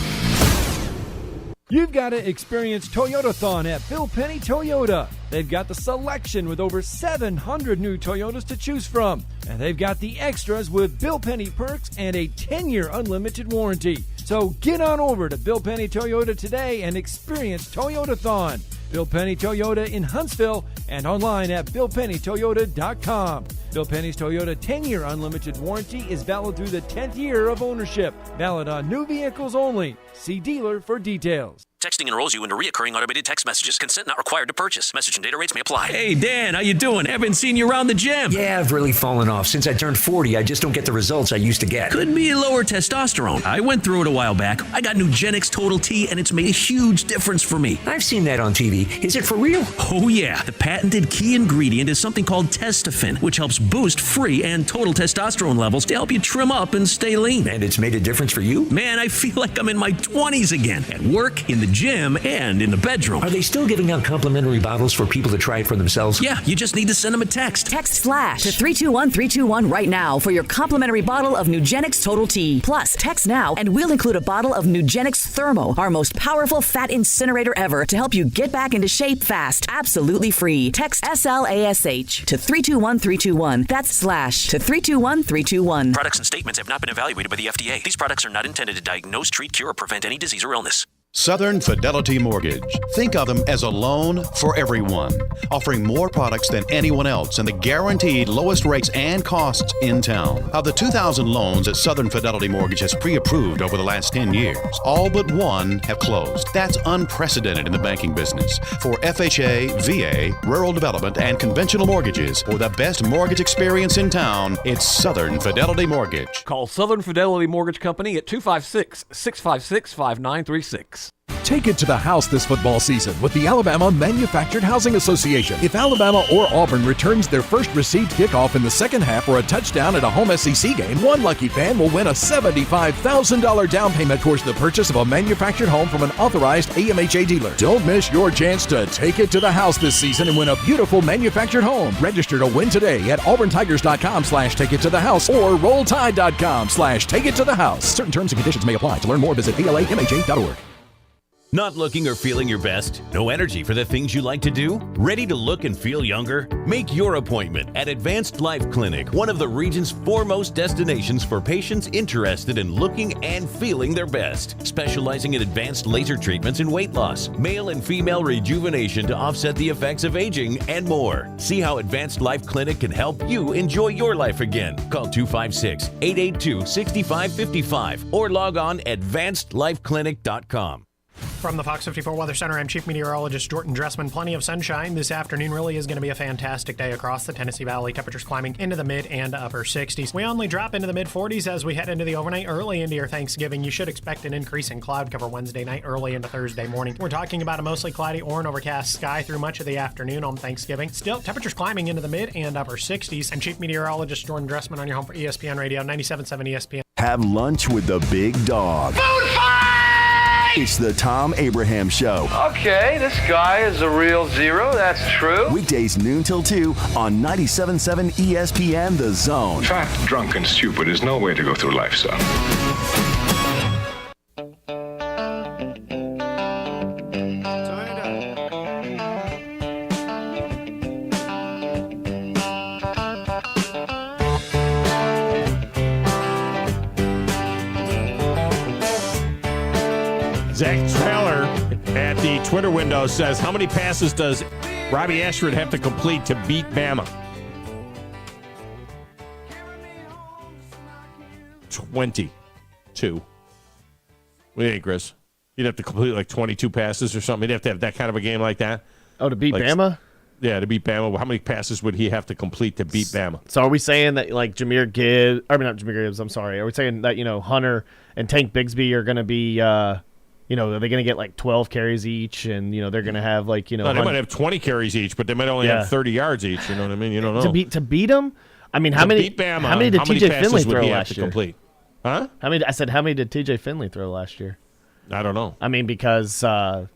You've got to experience Toyotathon at Bill Penny Toyota. They've got the selection with over 700 new Toyotas to choose from. And they've got the extras with Bill Penny perks and a 10-year unlimited warranty. So get on over to Bill Penny Toyota today and experience Toyotathon. Bill Penny Toyota in Huntsville and online at BillPennyToyota.com. Bill Penny's Toyota 10-year unlimited warranty is valid through the 10th year of ownership. Valid on new vehicles only. See dealer for details. Texting enrolls you into recurring automated text messages. Consent not required to purchase. Message and data rates may apply. Hey, Dan, how you doing? Haven't seen you around the gym. Yeah, I've really fallen off. Since I turned 40, I just don't get the results I used to get. Could be lower testosterone. I went through it a while back. I got Nugenix Total T, and it's made a huge difference for me. I've seen that on TV. Is it for real? Oh, yeah. The patented key ingredient is something called Testofen, which helps boost free and total testosterone levels to help you trim up and stay lean. And it's made a difference for you? Man, I feel like I'm in my 20s again. At work, in the gym, and in the bedroom. Are they still giving out complimentary bottles for people to try it for themselves? Yeah, you just need to send them a text. Text FLASH to 321-321 right now for your complimentary bottle of Nugenix Total T. Plus, text now and we'll include a bottle of Nugenix Thermo, our most powerful fat incinerator ever, to help you get back into shape fast. Absolutely free. Text SLASH to 321-321. That's slash to 321-321. Products and statements have not been evaluated by the FDA. These products are not intended to diagnose, treat, cure, or prevent any disease or illness. Southern Fidelity Mortgage. Think of them as a loan for everyone, offering more products than anyone else and the guaranteed lowest rates and costs in town. Of the 2,000 loans that Southern Fidelity Mortgage has pre-approved over the last 10 years, all but one have closed. That's unprecedented in the banking business. For FHA, VA, rural development, and conventional mortgages, for the best mortgage experience in town, it's Southern Fidelity Mortgage. Call Southern Fidelity Mortgage Company at 256-656-5936. 6. Take it to the house this football season with the Alabama Manufactured Housing Association. If Alabama or Auburn returns their first received kickoff in the second half or a touchdown at a home SEC game, one lucky fan will win a $75,000 down payment towards the purchase of a manufactured home from an authorized AMHA dealer. Don't miss your chance to take it to the house this season and win a beautiful manufactured home. Register to win today at auburntigers.com/takeittothehouse or rolltide.com/takeittothehouse. Certain terms and conditions may apply. To learn more, visit alamha.org. Not looking or feeling your best? No energy for the things you like to do? Ready to look and feel younger? Make your appointment at Advanced Life Clinic, one of the region's foremost destinations for patients interested in looking and feeling their best. Specializing in advanced laser treatments and weight loss, male and female rejuvenation to offset the effects of aging, and more. See how Advanced Life Clinic can help you enjoy your life again. Call 256-882-6555 or log on advancedlifeclinic.com. From the Fox 54 Weather Center, I'm Chief Meteorologist Jordan Dressman. Plenty of sunshine. This afternoon really is going to be a fantastic day across the Tennessee Valley. Temperatures climbing into the mid and upper 60s. We only drop into the mid 40s as we head into the overnight. Early into your Thanksgiving, you should expect an increase in cloud cover Wednesday night, early into Thursday morning. We're talking about a mostly cloudy or an overcast sky through much of the afternoon on Thanksgiving. Still, temperatures climbing into the mid and upper 60s. I'm Chief Meteorologist Jordan Dressman on your home for ESPN Radio, 97.7 ESPN. Have lunch with the big dog. Food fight! It's the Thom Abraham Show. Okay, this guy is a real zero. That's true. Weekdays noon till 2 on 97.7 ESPN The Zone. Fat, drunk, and stupid is no way to go through life, son. Zach Trailer at the Twitter window says, how many passes does Robbie Ashford have to complete to beat Bama? 22. What do you think, Chris? You'd have to complete like 22 passes or something. You'd have to have that kind of a game like that. Oh, to beat Bama? Yeah, to beat Bama. How many passes would he have to complete to beat Bama? So are we saying that like Jahmyr Gibbs, I mean not Jahmyr Gibbs, I'm sorry. Are we saying that, Hunter and Tank Bigsby are going to be are they going to get like 12 carries each, and they're going to have like No, they might have 20 carries each, but they might only have 30 yards each. You know what I mean? You don't know. To beat them? I mean, how many did TJ Finley throw last year? Complete? Huh? How many did TJ Finley throw last year? I don't know. I mean, because I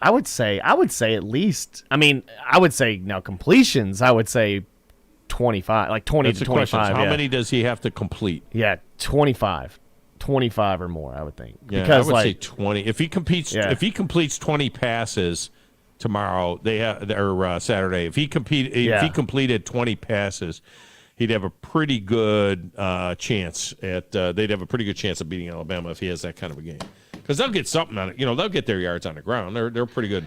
would say at least. I mean, I would say now completions. I would say 25, like 20 to 25. How many does he have to complete? Yeah, 25 or more. I would think. Yeah, because I would say 20. If he completes 20 passes tomorrow, or Saturday. If he completed 20 passes, he'd have a pretty good chance at. They'd have a pretty good chance of beating Alabama if he has that kind of a game. Because they'll get something on it. They'll get their yards on the ground. They're pretty good.